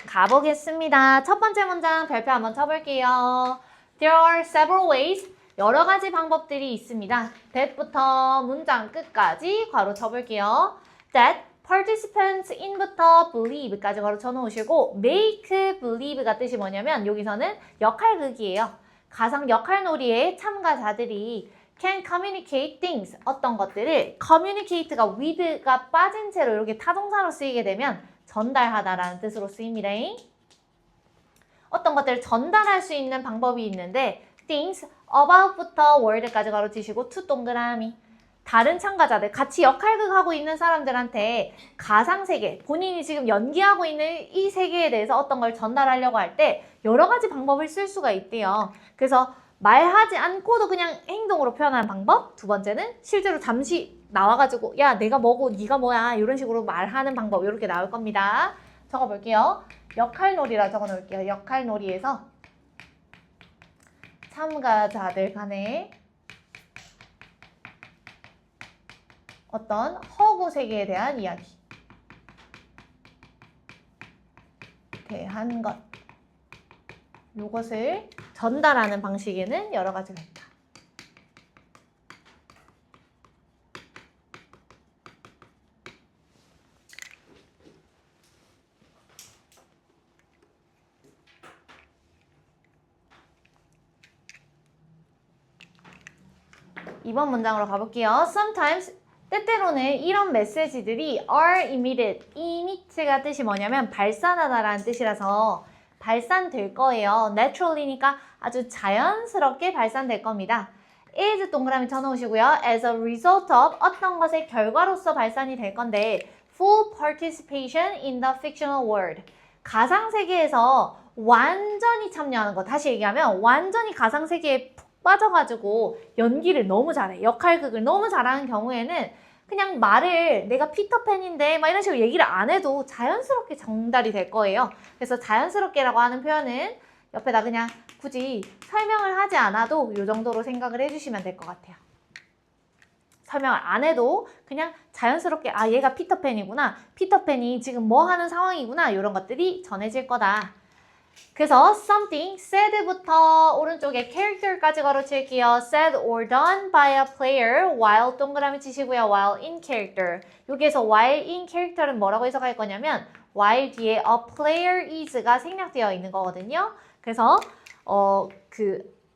가보겠습니다. 첫 번째 문장 별표 한번 쳐볼게요. There are several ways. 여러 가지 방법들이 있습니다. that부터 문장 끝까지 괄호 쳐볼게요. that participants in부터 believe까지 괄호 쳐놓으시고 make believe가 뜻이 뭐냐면 여기서는 역할극이에요. 가상 역할놀이의 참가자들이 can communicate things 어떤 것들을 communicate가 with가 빠진 채로 이렇게 타동사로 쓰이게 되면 전달하다라는 뜻으로 쓰입니다. 어떤 것들을 전달할 수 있는 방법이 있는데 things about부터 word까지 가로치시고 to 동그라미 다른 참가자들 같이 역할극하고 있는 사람들한테 가상세계 본인이 지금 연기하고 있는 이 세계에 대해서 어떤 걸 전달하려고 할 때 여러 가지 방법을 쓸 수가 있대요. 그래서 말하지 않고도 그냥 행동으로 표현하는 방법 두 번째는 실제로 잠시 나와가지고 야 내가 뭐고 네가 뭐야 이런 식으로 말하는 방법 이렇게 나올 겁니다. 적어볼게요. 역할놀이라 적어놓을게요. 역할놀이에서 참가자들 간에 어떤 허구 세계에 대한 이야기 대한 것 요것을 전달하는 방식에는 여러 가지가 있다. 이번 문장으로 가볼게요. Sometimes 때때로는 이런 메시지들이 are emitted. emit가 뜻이 뭐냐면 발산하다라는 뜻이라서 발산될 거예요. naturally니까 아주 자연스럽게 발산될 겁니다. is 동그라미 쳐놓으시고요. as a result of 어떤 것의 결과로서 발산이 될 건데 full participation in the fictional world. 가상세계에서 완전히 참여하는 거. 다시 얘기하면 완전히 가상세계에 푹 빠져가지고 연기를 너무 잘해. 역할극을 너무 잘하는 경우에는 그냥 말을 내가 피터팬인데 막 이런 식으로 얘기를 안 해도 자연스럽게 전달이 될 거예요. 그래서 자연스럽게라고 하는 표현은 옆에다 그냥 굳이 설명을 하지 않아도 이 정도로 생각을 해주시면 될 것 같아요. 설명을 안 해도 그냥 자연스럽게 아 얘가 피터팬이구나. 피터팬이 지금 뭐 하는 상황이구나. 이런 것들이 전해질 거다. 그래서 something said부터 오른쪽에 character까지 가로칠게요. said or done by a player while 동그라미 치시고요. while in character. 여기에서 while in character는 뭐라고 해석할 거냐면 while 뒤에 a player is가 생략되어 있는 거거든요. 그래서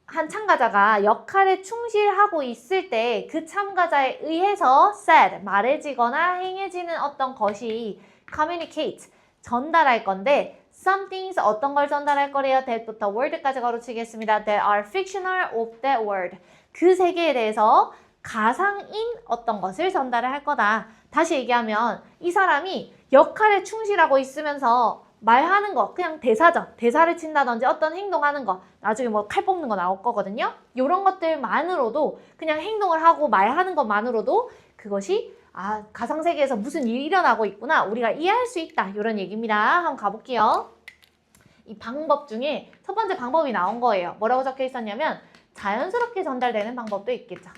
한 참가자가 역할에 충실하고 있을 때 그 참가자에 의해서 said, 말해지거나 행해지는 어떤 것이 communicate, 전달할 건데 something's 어떤 걸 전달할 거래요? that부터 word까지 가로치겠습니다. that are fictional of that word. 그 세계에 대해서 가상인 어떤 것을 전달을 할 거다. 다시 얘기하면 이 사람이 역할에 충실하고 있으면서 말하는 거, 그냥 대사죠. 대사를 친다든지 어떤 행동하는 거, 나중에 뭐 칼 뽑는 거 나올 거거든요. 이런 것들만으로도 그냥 행동을 하고 말하는 것만으로도 그것이 아, 가상세계에서 무슨 일이 일어나고 있구나. 우리가 이해할 수 있다. 이런 얘기입니다. 한번 가볼게요. 이 방법 중에 첫 번째 방법이 나온 거예요. 뭐라고 적혀 있었냐면 자연스럽게 전달되는 방법도 있겠죠.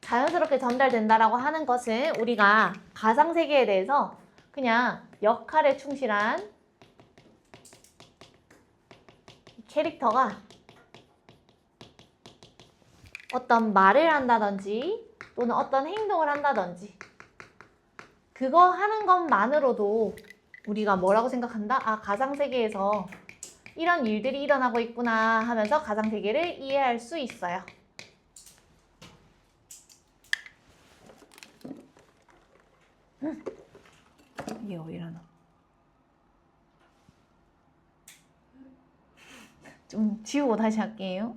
자연스럽게 전달된다라고 하는 것은 우리가 가상세계에 대해서 그냥 역할에 충실한 캐릭터가 어떤 말을 한다든지 또는 어떤 행동을 한다든지 그거 하는 것만으로도 우리가 뭐라고 생각한다? 아, 가상세계에서 이런 일들이 일어나고 있구나 하면서 가상세계를 이해할 수 있어요. 이게 왜 이러나? 좀 지우고 다시 할게요.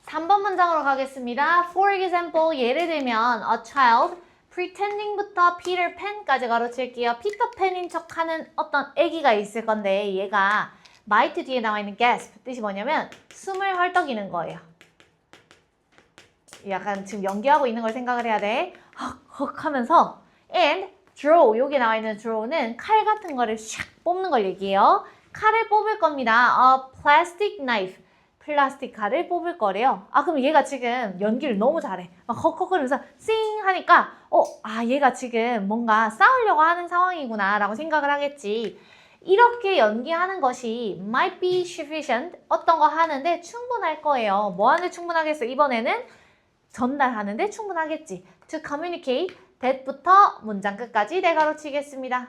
3번 문장으로 가겠습니다. For example, 예를 들면 a child pretending부터 Peter Pan까지 가로칠게요. 피터팬인 척하는 어떤 아기가 있을 건데 얘가 might 뒤에 나와 있는 gasp 뜻이 뭐냐면 숨을 헐떡이는 거예요. 약간 지금 연기하고 있는 걸 생각을 해야 돼. 헉헉 하면서 and draw 여기 나와 있는 draw는 칼 같은 거를 샥 뽑는 걸 얘기해요. 칼을 뽑을 겁니다. A plastic knife 플라스틱 칼을 뽑을 거래요. 그럼 얘가 지금 연기를 너무 잘해. 막 헉헉거리면서 싱 하니까 얘가 지금 뭔가 싸우려고 하는 상황이구나 라고 생각을 하겠지. 이렇게 연기하는 것이 might be sufficient 어떤 거 하는데 충분할 거예요. 뭐 하는데 충분하겠어? 이번에는 전달하는데 충분하겠지. To communicate that부터 문장 끝까지 네 가로치겠습니다.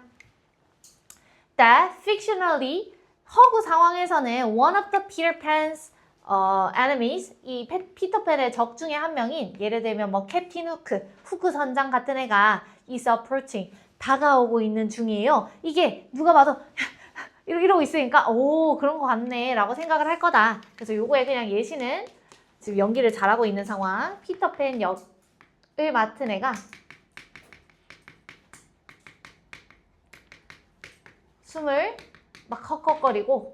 That fictionally 허구 상황에서는 one of the Peter Pan's enemies, 이 피터팬의 적 중에 한 명인 예를 들면 뭐 캡틴 후크 선장 같은 애가 is approaching, 다가오고 있는 중이에요. 이게 누가 봐도 이러고 있으니까 그런 거 같네 라고 생각을 할 거다. 그래서 요거에 그냥 예시는 지금 연기를 잘하고 있는 상황, 피터팬 역을 맡은 애가 숨을 막 헉헉거리고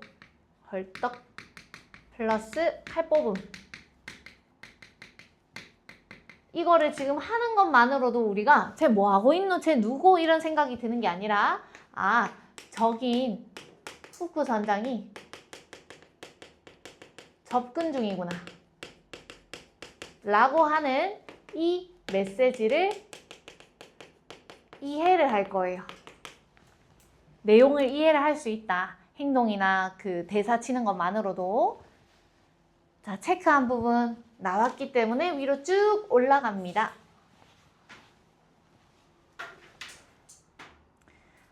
헐떡 플러스 칼 뽑음. 이거를 지금 하는 것만으로도 우리가 쟤 뭐 하고 있노? 쟤 누구? 이런 생각이 드는 게 아니라 적인 후크 선장이 접근 중이구나 라고 하는 이 메시지를 이해를 할 거예요. 내용을 이해를 할 수 있다. 행동이나 그 대사 치는 것만으로도. 자, 체크한 부분 나왔기 때문에 위로 쭉 올라갑니다.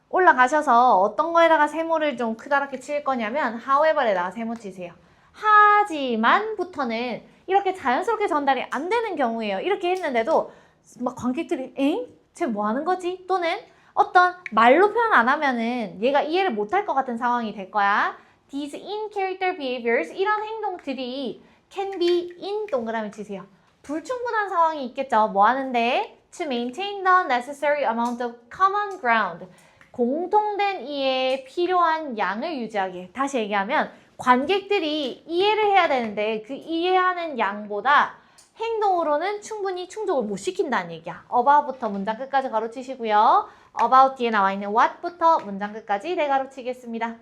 올라가셔서 어떤 거에다가 세모를 좀 크다랗게 칠 거냐면 however에다가 세모 치세요. 하지만부터는 이렇게 자연스럽게 전달이 안 되는 경우예요. 이렇게 했는데도 막 관객들이 엥? 쟤 뭐 하는 거지? 또는 어떤 말로 표현 안 하면은 얘가 이해를 못할 것 같은 상황이 될 거야. These in-character behaviors, 이런 행동들이 can be in 동그라미 치세요. 불충분한 상황이 있겠죠. 뭐 하는데? To maintain the necessary amount of common ground. 공통된 이해에 필요한 양을 유지하기. 다시 얘기하면 관객들이 이해를 해야 되는데 그 이해하는 양보다 행동으로는 충분히 충족을 못 시킨다는 얘기야. about부터 문장 끝까지 가로치시고요. about 뒤에 나와 있는 what부터 문장 끝까지 네 가로치겠습니다.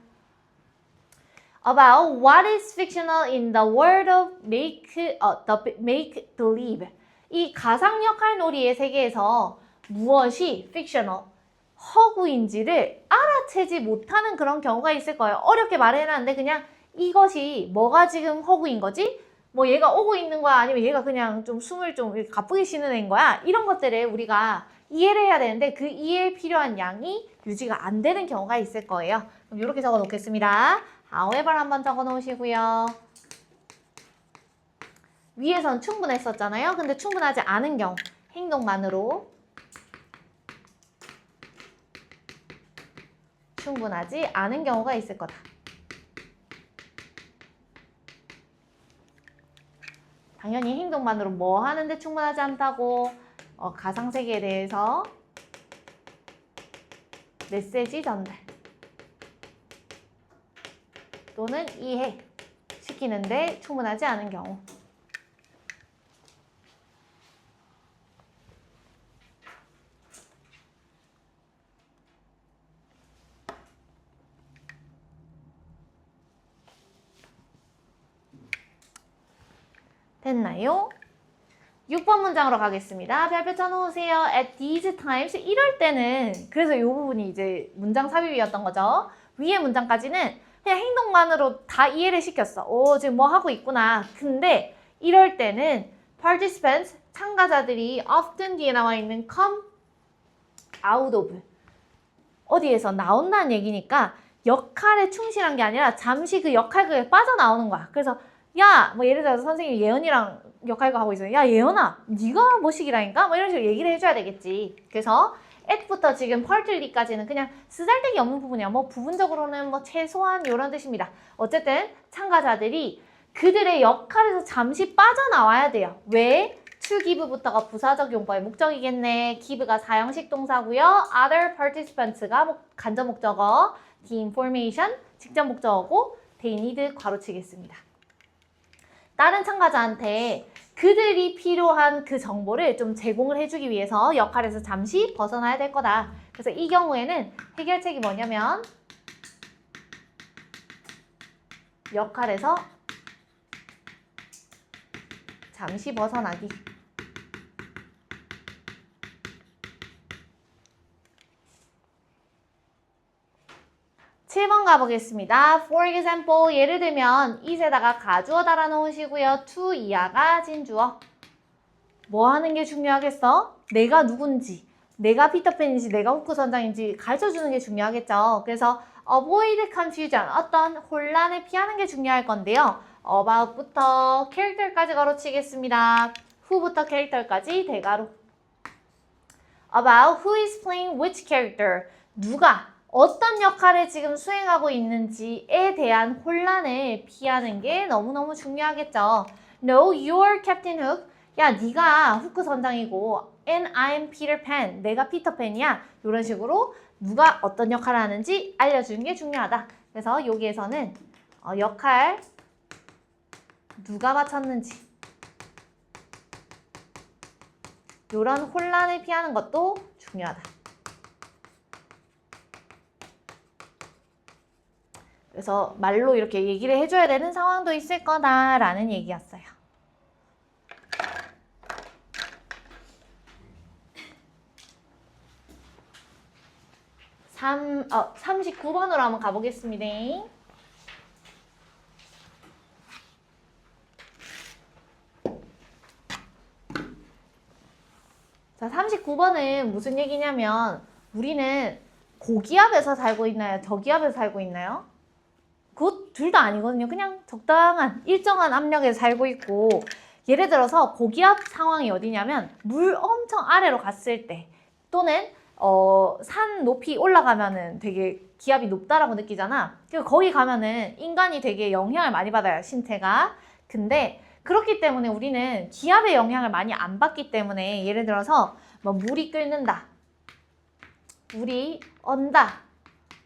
About what is fictional in the world of make believe. 이 가상 역할 놀이의 세계에서 무엇이 fictional, 허구인지를 알아채지 못하는 그런 경우가 있을 거예요. 어렵게 말해놨는데 그냥 이것이 뭐가 지금 허구인 거지? 뭐 얘가 오고 있는 거야? 아니면 얘가 그냥 좀 숨을 좀 가쁘게 쉬는 애인 거야? 이런 것들을 우리가 이해를 해야 되는데 그 이해에 필요한 양이 유지가 안 되는 경우가 있을 거예요. 그럼 이렇게 적어 놓겠습니다. however 한번 적어 놓으시고요. 위에선 충분했었잖아요. 근데 충분하지 않은 경우, 행동만으로 충분하지 않은 경우가 있을 거다. 당연히 행동만으로 뭐 하는데 충분하지 않다고 가상세계에 대해서 메시지 전달 또는 이해 시키는데 충분하지 않은 경우. 됐나요? 6번 문장으로 가겠습니다. 별표 쳐놓으세요. At these times, 이럴 때는 그래서 이 부분이 이제 문장 삽입이었던 거죠. 위의 문장까지는 그냥 행동만으로 다 이해를 시켰어. 지금 뭐 하고 있구나. 근데 이럴 때는 participants, 참가자들이 often 뒤에 나와 있는 come out of 어디에서 나온다는 얘기니까 역할에 충실한 게 아니라 잠시 그 역할극에 빠져나오는 거야. 그래서 야, 뭐 예를 들어서 선생님이 예언이랑 역할과 하고 있어요. 야, 예언아, 네가 뭐시기라니까? 뭐 이런 식으로 얘기를 해줘야 되겠지. 그래서 at부터 지금 partly까지는 그냥 쓰잘데기 없는 부분이야. 뭐 부분적으로는 뭐 최소한 이런 뜻입니다. 어쨌든 참가자들이 그들의 역할에서 잠시 빠져나와야 돼요. 왜? to give부터가 부사적 용법의 목적이겠네. give가 사형식 동사고요. other participants가 간접 목적어, the information 직접 목적어고 they need 괄호치겠습니다. 다른 참가자한테 그들이 필요한 그 정보를 좀 제공을 해주기 위해서 역할에서 잠시 벗어나야 될 거다. 그래서 이 경우에는 해결책이 뭐냐면 역할에서 잠시 벗어나기. (7번) 가보겠습니다. For example, 예를 들면 it에다가 가주어 달아놓으시고요. to 이하가 진주어. 뭐 하는 게 중요하겠어? 내가 누군지, 내가 피터팬인지, 내가 후크 선장인지 가르쳐주는 게 중요하겠죠. 그래서 avoid confusion, 어떤 혼란을 피하는 게 중요할 건데요. about부터 character까지 가로치겠습니다. who부터 character까지 대가로. about who is playing which character, 누가 어떤 역할을 지금 수행하고 있는지에 대한 혼란을 피하는 게 너무너무 중요하겠죠. No, you're Captain Hook. 야, 네가 후크 선장이고 and I'm Peter Pan. 내가 피터팬이야. 이런 식으로 누가 어떤 역할을 하는지 알려주는 게 중요하다. 그래서 여기에서는 역할 누가 맡았는지 이런 혼란을 피하는 것도 중요하다. 그래서 말로 이렇게 얘기를 해줘야 되는 상황도 있을 거다라는 얘기였어요. 39번으로 한번 가보겠습니다. 자, 39번은 무슨 얘기냐면 우리는 고기압에서 살고 있나요? 저기압에서 살고 있나요? 그것 둘 다 아니거든요. 그냥 적당한 일정한 압력에서 살고 있고 예를 들어서 고기압 상황이 어디냐면 물 엄청 아래로 갔을 때 또는 산 높이 올라가면은 되게 기압이 높다라고 느끼잖아. 그리고 거기 가면은 인간이 되게 영향을 많이 받아요, 신체가. 근데 그렇기 때문에 우리는 기압의 영향을 많이 안 받기 때문에 예를 들어서 뭐 물이 끓는다, 물이 언다,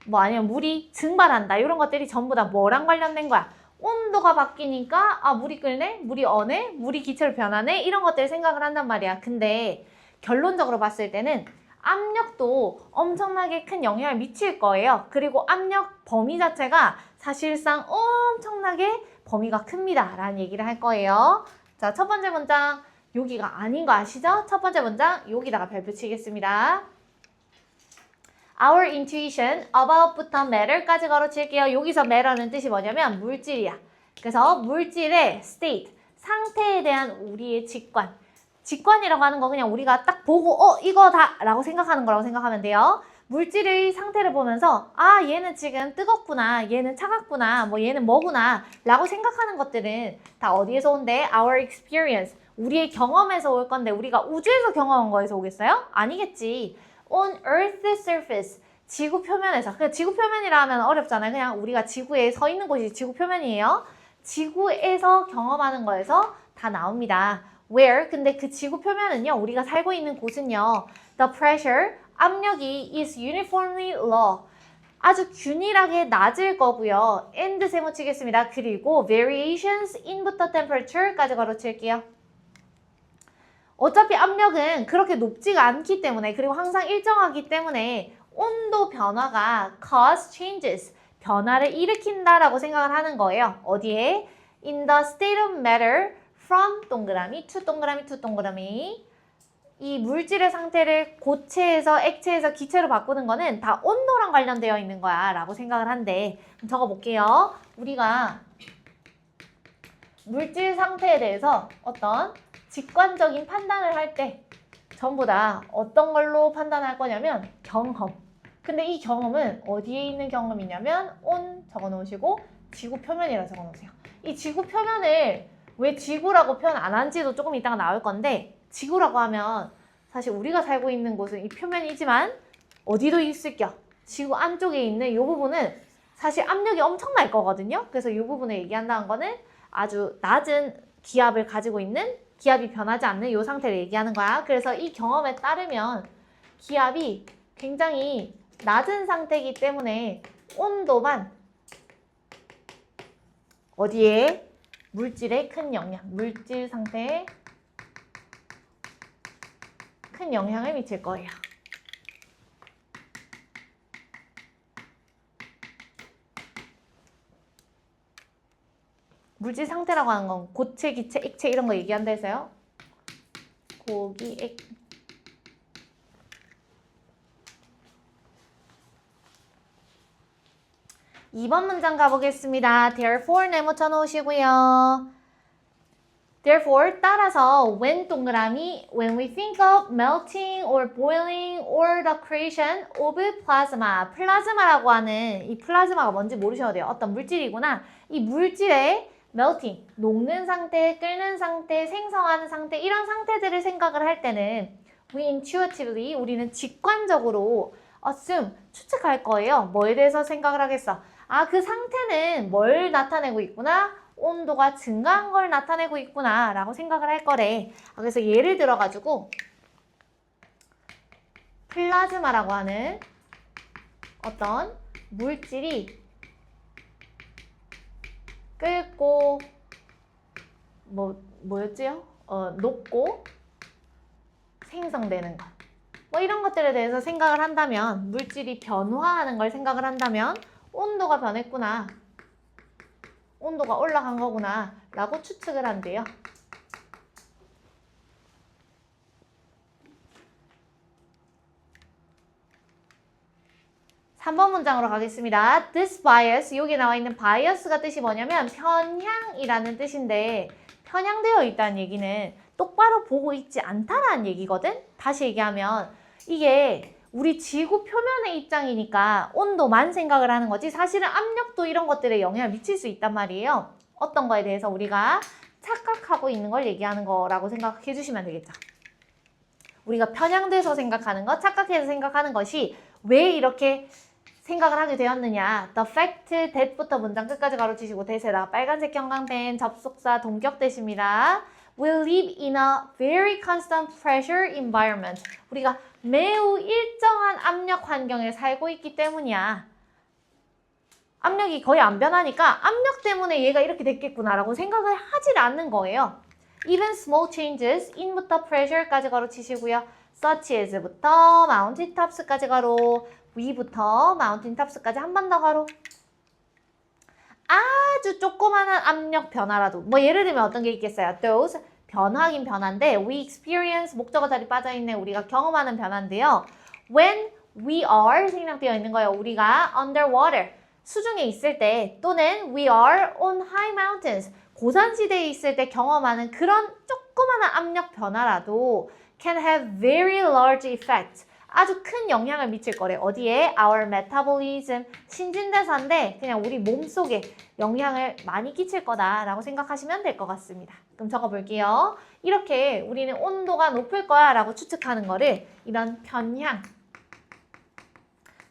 뭐 아니면 물이 증발한다 이런 것들이 전부 다 뭐랑 관련된 거야? 온도가 바뀌니까 물이 끓네? 물이 어네? 물이 기체로 변하네? 이런 것들을 생각을 한단 말이야. 근데 결론적으로 봤을 때는 압력도 엄청나게 큰 영향을 미칠 거예요. 그리고 압력 범위 자체가 사실상 엄청나게 범위가 큽니다. 라는 얘기를 할 거예요. 자, 첫 번째 문장 여기가 아닌 거 아시죠? 첫 번째 문장 여기다가 별표 치겠습니다. Our intuition about부터 matter까지 걸어칠게요. 여기서 matter는 뜻이 뭐냐면 물질이야. 그래서 물질의 state, 상태에 대한 우리의 직관. 직관이라고 하는 거 그냥 우리가 딱 보고 이거다 라고 생각하는 거라고 생각하면 돼요. 물질의 상태를 보면서 얘는 지금 뜨겁구나, 얘는 차갑구나, 뭐 얘는 뭐구나 라고 생각하는 것들은 다 어디에서 온대? Our experience, 우리의 경험에서 올 건데 우리가 우주에서 경험한 거에서 오겠어요? 아니겠지. On Earth's surface, 지구 표면에서. 그냥 지구 표면이라 하면 어렵잖아요. 그냥 우리가 지구에 서 있는 곳이 지구 표면이에요. 지구에서 경험하는 거에서 다 나옵니다. Where? 근데 그 지구 표면은요, 우리가 살고 있는 곳은요, the pressure, 압력이 is uniformly low, 아주 균일하게 낮을 거고요. and 세모 치겠습니다. 그리고 variations in부터 temperature까지 걸어칠게요. 어차피 압력은 그렇게 높지가 않기 때문에 그리고 항상 일정하기 때문에 온도 변화가 cause changes, 변화를 일으킨다라고 생각을 하는 거예요. 어디에? In the state of matter from 동그라미 to 동그라미 to 동그라미. 이 물질의 상태를 고체에서 액체에서 기체로 바꾸는 거는 다 온도랑 관련되어 있는 거야 라고 생각을 한대. 그럼 적어볼게요. 우리가 물질 상태에 대해서 어떤 직관적인 판단을 할 때 전부 다 어떤 걸로 판단할 거냐면 경험. 근데 이 경험은 어디에 있는 경험이냐면 on 적어놓으시고 지구 표면이라 적어놓으세요. 이 이 지구 표면을 왜 지구라고 표현 안 한지도 조금 이따가 나올 건데 지구라고 하면 사실 우리가 살고 있는 곳은 이 표면이지만 어디도 있을 겸 지구 안쪽에 있는 이 부분은 사실 압력이 엄청날 거거든요. 그래서 이 부분을 얘기한다는 거는 아주 낮은 기압을 가지고 있는 기압이 변하지 않는 이 상태를 얘기하는 거야. 그래서 이 경험에 따르면 기압이 굉장히 낮은 상태이기 때문에 온도만 어디에? 물질에 큰 영향, 물질 상태에 큰 영향을 미칠 거예요. 물질 상태라고 하는 건 고체, 기체, 액체 이런 거 얘기한다 해서요. 고기, 액. 2번 문장 가보겠습니다. Therefore 네모 쳐놓으시고요. Therefore 따라서 when 동그라미 when we think of melting or boiling or the creation of plasma 플라즈마라고 하는 이 플라즈마가 뭔지 모르셔도 돼요. 어떤 물질이구나. 이 물질의 melting 녹는 상태, 끓는 상태, 생성하는 상태 이런 상태들을 생각을 할 때는 we intuitively 우리는 직관적으로 assume 추측할 거예요. 뭐에 대해서 생각을 하겠어? 아, 그 상태는 뭘 나타내고 있구나? 온도가 증가한 걸 나타내고 있구나 라고 생각을 할 거래. 그래서 예를 들어가지고 플라즈마라고 하는 어떤 물질이 끓고 뭐였지요? 녹고 생성되는 것. 뭐 이런 것들에 대해서 생각을 한다면 물질이 변화하는 걸 생각을 한다면 온도가 변했구나. 온도가 올라간 거구나 라고 추측을 한대요. (3번) 문장으로 가겠습니다. This bias, 여기 나와 있는 bias가 뜻이 뭐냐면 편향이라는 뜻인데 편향되어 있다는 얘기는 똑바로 보고 있지 않다라는 얘기거든? 다시 얘기하면 이게 우리 지구 표면의 입장이니까 온도만 생각을 하는 거지 사실은 압력도 이런 것들에 영향을 미칠 수 있단 말이에요. 어떤 거에 대해서 우리가 착각하고 있는 걸 얘기하는 거라고 생각해 주시면 되겠죠. 우리가 편향돼서 생각하는 것, 착각해서 생각하는 것이 왜 이렇게 생각을 하게 되었느냐. The fact that부터 문장 끝까지 가로치시고 대세다. 빨간색 형광펜 접속사 동격대십니다. We live in a very constant pressure environment. 우리가 매우 일정한 압력 환경에 살고 있기 때문이야. 압력이 거의 안 변하니까 압력 때문에 얘가 이렇게 됐겠구나라고 생각을 하질 않는 거예요. Even small changes, in부터 pressure까지 가로치시고요. such as부터 mountain tops까지 가로, we부터 mountain tops까지 한 번 더 가로. 아주 조그마한 압력 변화라도 뭐 예를 들면 어떤 게 있겠어요? Those 변화긴 변화인데 we experience 목적어 자리 빠져있네. 우리가 경험하는 변화인데요. When we are 생략되어 있는 거예요. 우리가 underwater 수중에 있을 때 또는 we are on high mountains 고산지대에 있을 때 경험하는 그런 조그마한 압력 변화라도 can have very large effects 아주 큰 영향을 미칠 거래. 어디에? Our metabolism 신진대사인데 그냥 우리 몸속에 영향을 많이 끼칠 거다라고 생각하시면 될 것 같습니다. 그럼 적어볼게요. 이렇게 우리는 온도가 높을 거야 라고 추측하는 거를 이런 편향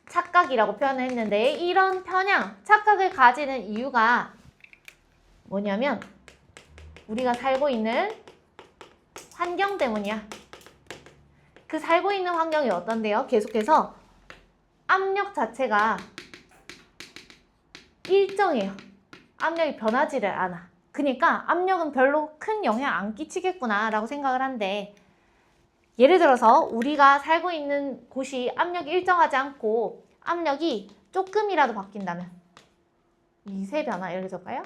착각이라고 표현을 했는데 이런 편향, 착각을 가지는 이유가 뭐냐면 우리가 살고 있는 환경 때문이야. 그 살고 있는 환경이 어떤데요? 계속해서 압력 자체가 일정해요. 압력이 변하지를 않아. 그러니까 압력은 별로 큰 영향 안 끼치겠구나 라고 생각을 한대. 예를 들어서 우리가 살고 있는 곳이 압력이 일정하지 않고 압력이 조금이라도 바뀐다면 미세 변화 이렇게 적을까요?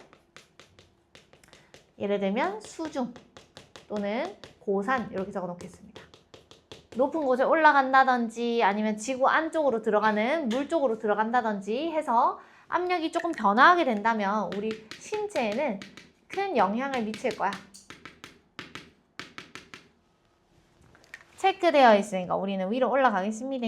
예를 들면 수중 또는 고산 이렇게 적어 놓겠습니다. 높은 곳에 올라간다든지 아니면 지구 안쪽으로 들어가는 물 쪽으로 들어간다든지 해서 압력이 조금 변화하게 된다면 우리 신체에는 큰 영향을 미칠 거야. 체크되어 있으니까 우리는 위로 올라가겠습니다.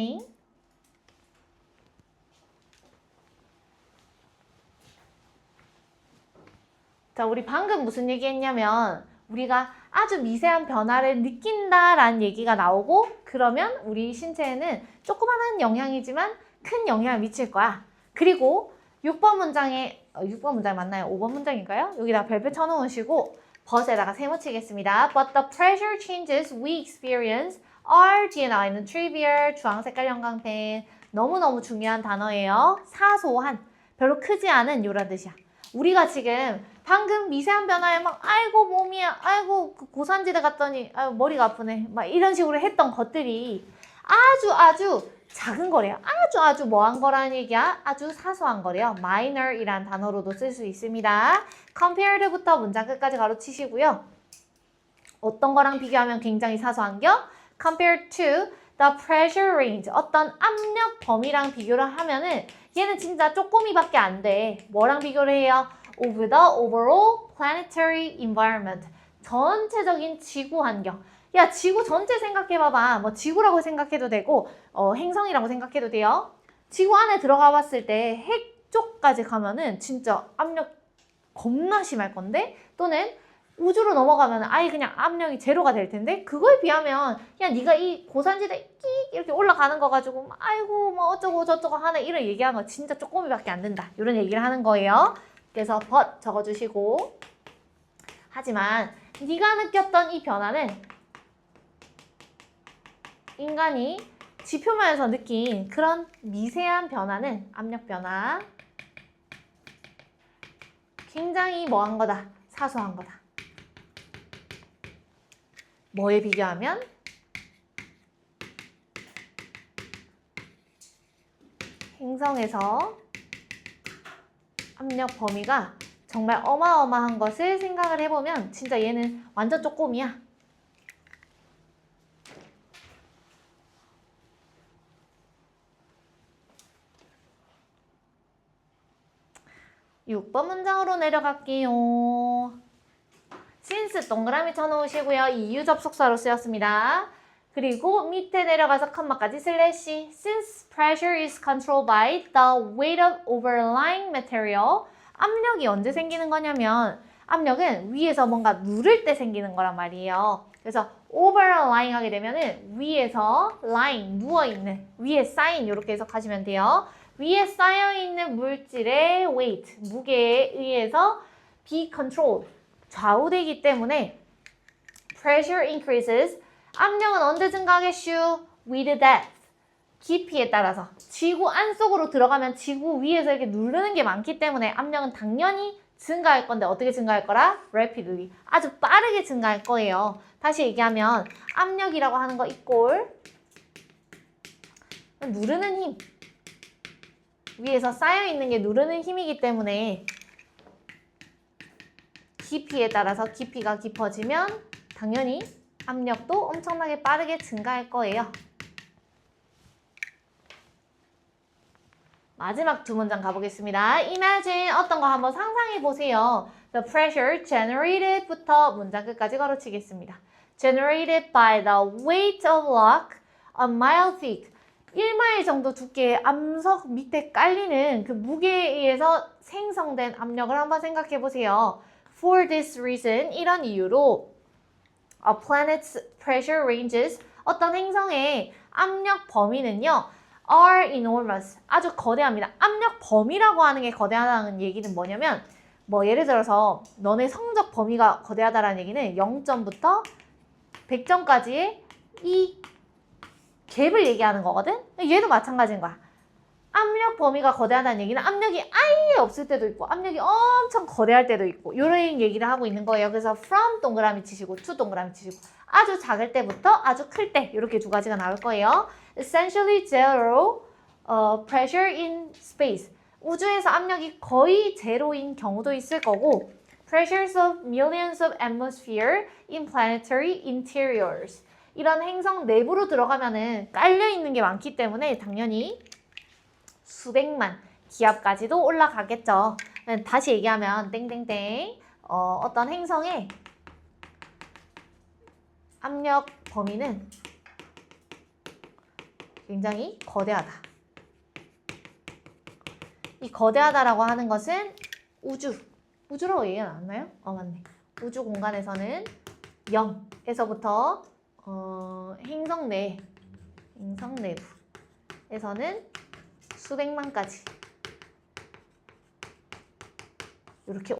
자, 우리 방금 무슨 얘기했냐면 우리가 아주 미세한 변화를 느낀다라는 얘기가 나오고 그러면 우리 신체에는 조그마한 영향이지만 큰 영향을 미칠 거야. 그리고 6번 문장에 6번 문장 맞나요? 5번 문장인가요? 여기다 별표 쳐놓으시고 벗에다가 세모치겠습니다. But the pressure changes we experience are 뒤에 나와 있는 trivial 주황색깔 형광펜 너무너무 중요한 단어예요. 사소한 별로 크지 않은 이런 뜻이야. 우리가 지금 방금 미세한 변화에 막 아이고 몸이야 아이고 그 고산지대 갔더니 아이고 머리가 아프네 막 이런 식으로 했던 것들이 아주 작은 거래요. 아주 뭐한 거라는 얘기야? 아주 사소한 거래요. minor이란 단어로도 쓸 수 있습니다. compared부터 문장 끝까지 가로치시고요. 어떤 거랑 비교하면 굉장히 사소한겨? compared to the pressure range 어떤 압력 범위랑 비교를 하면은 얘는 진짜 쪼꼬미밖에 안 돼. 뭐랑 비교를 해요? Over the overall planetary environment 전체적인 지구 환경. 야, 지구 전체 생각해봐봐. 뭐 지구라고 생각해도 되고 행성이라고 생각해도 돼요. 지구 안에 들어가 봤을 때 핵 쪽까지 가면은 진짜 압력 겁나 심할 건데 또는 우주로 넘어가면 아예 그냥 압력이 제로가 될 텐데 그거에 비하면 그냥 네가 이 고산지대 끽 이렇게 올라가는 거 가지고 아이고 뭐 어쩌고 저쩌고 하네 이런 얘기하는 거 진짜 조금밖에 안 된다. 이런 얘기를 하는 거예요. 그래서 but 적어주시고 하지만 네가 느꼈던 이 변화는 인간이 지표면에서 느낀 그런 미세한 변화는 압력 변화 굉장히 뭐한 거다? 사소한 거다. 뭐에 비교하면? 행성에서 압력 범위가 정말 어마어마한 것을 생각을 해보면 진짜 얘는 완전 쪼꼬미야. (6번) 문장으로 내려갈게요. since 동그라미 쳐놓으시고요. 이유 접속사로 쓰였습니다. 그리고 밑에 내려가서 컴마까지 슬래시 since pressure is controlled by the weight of overlying material 압력이 언제 생기는 거냐면 압력은 위에서 뭔가 누를 때 생기는 거란 말이에요. 그래서 overlying 하게 되면은 위에서 lying 누워있는 위에 쌓인 이렇게 해석하시면 돼요. 위에 쌓여있는 물질의 weight 무게에 의해서 be controlled 좌우되기 때문에 pressure increases 압력은 언제 증가하겠슈? with depth 깊이에 따라서 지구 안속으로 들어가면 지구 위에서 이렇게 누르는 게 많기 때문에 압력은 당연히 증가할 건데 어떻게 증가할 거라? rapidly 아주 빠르게 증가할 거예요. 다시 얘기하면 압력이라고 하는 거 이꼴 누르는 힘 위에서 쌓여있는 게 누르는 힘이기 때문에 깊이에 따라서 깊이가 깊어지면 당연히 압력도 엄청나게 빠르게 증가할 거예요. 마지막 두 문장 가보겠습니다. Imagine 어떤 거 한번 상상해 보세요. The pressure generated부터 문장 끝까지 가로치겠습니다. Generated by the weight of rock a mile thick 1마일 정도 두께의 암석 밑에 깔리는 그 무게에 의해서 생성된 압력을 한번 생각해 보세요. For this reason, 이런 이유로 a planet's pressure ranges, 어떤 행성의 압력 범위는요, are enormous, 아주 거대합니다. 압력 범위라고 하는 게 거대하다는 얘기는 뭐냐면 뭐 예를 들어서 너네 성적 범위가 거대하다라는 얘기는 0점부터 100점까지의 이 갭을 얘기하는 거거든? 얘도 마찬가지인 거야. 압력 범위가 거대하다는 얘기는 압력이 아예 없을 때도 있고 압력이 엄청 거대할 때도 있고 이런 얘기를 하고 있는 거예요. 그래서 from 동그라미 치시고 to 동그라미 치시고 아주 작을 때부터 아주 클 때 이렇게 두 가지가 나올 거예요. Essentially zero pressure in space. 우주에서 압력이 거의 제로인 경우도 있을 거고 pressures of millions of atmosphere in planetary interiors. 이런 행성 내부로 들어가면은 깔려있는 게 많기 때문에 당연히 수백만 기압까지도 올라가겠죠. 다시 얘기하면 땡땡땡 어떤 행성의 압력 범위는 굉장히 거대하다. 이 거대하다라고 하는 것은 우주, 우주라고 얘기가 나왔나요? 맞네. 우주 공간에서는 0에서부터 행성 내부에서는 수백만까지 이렇게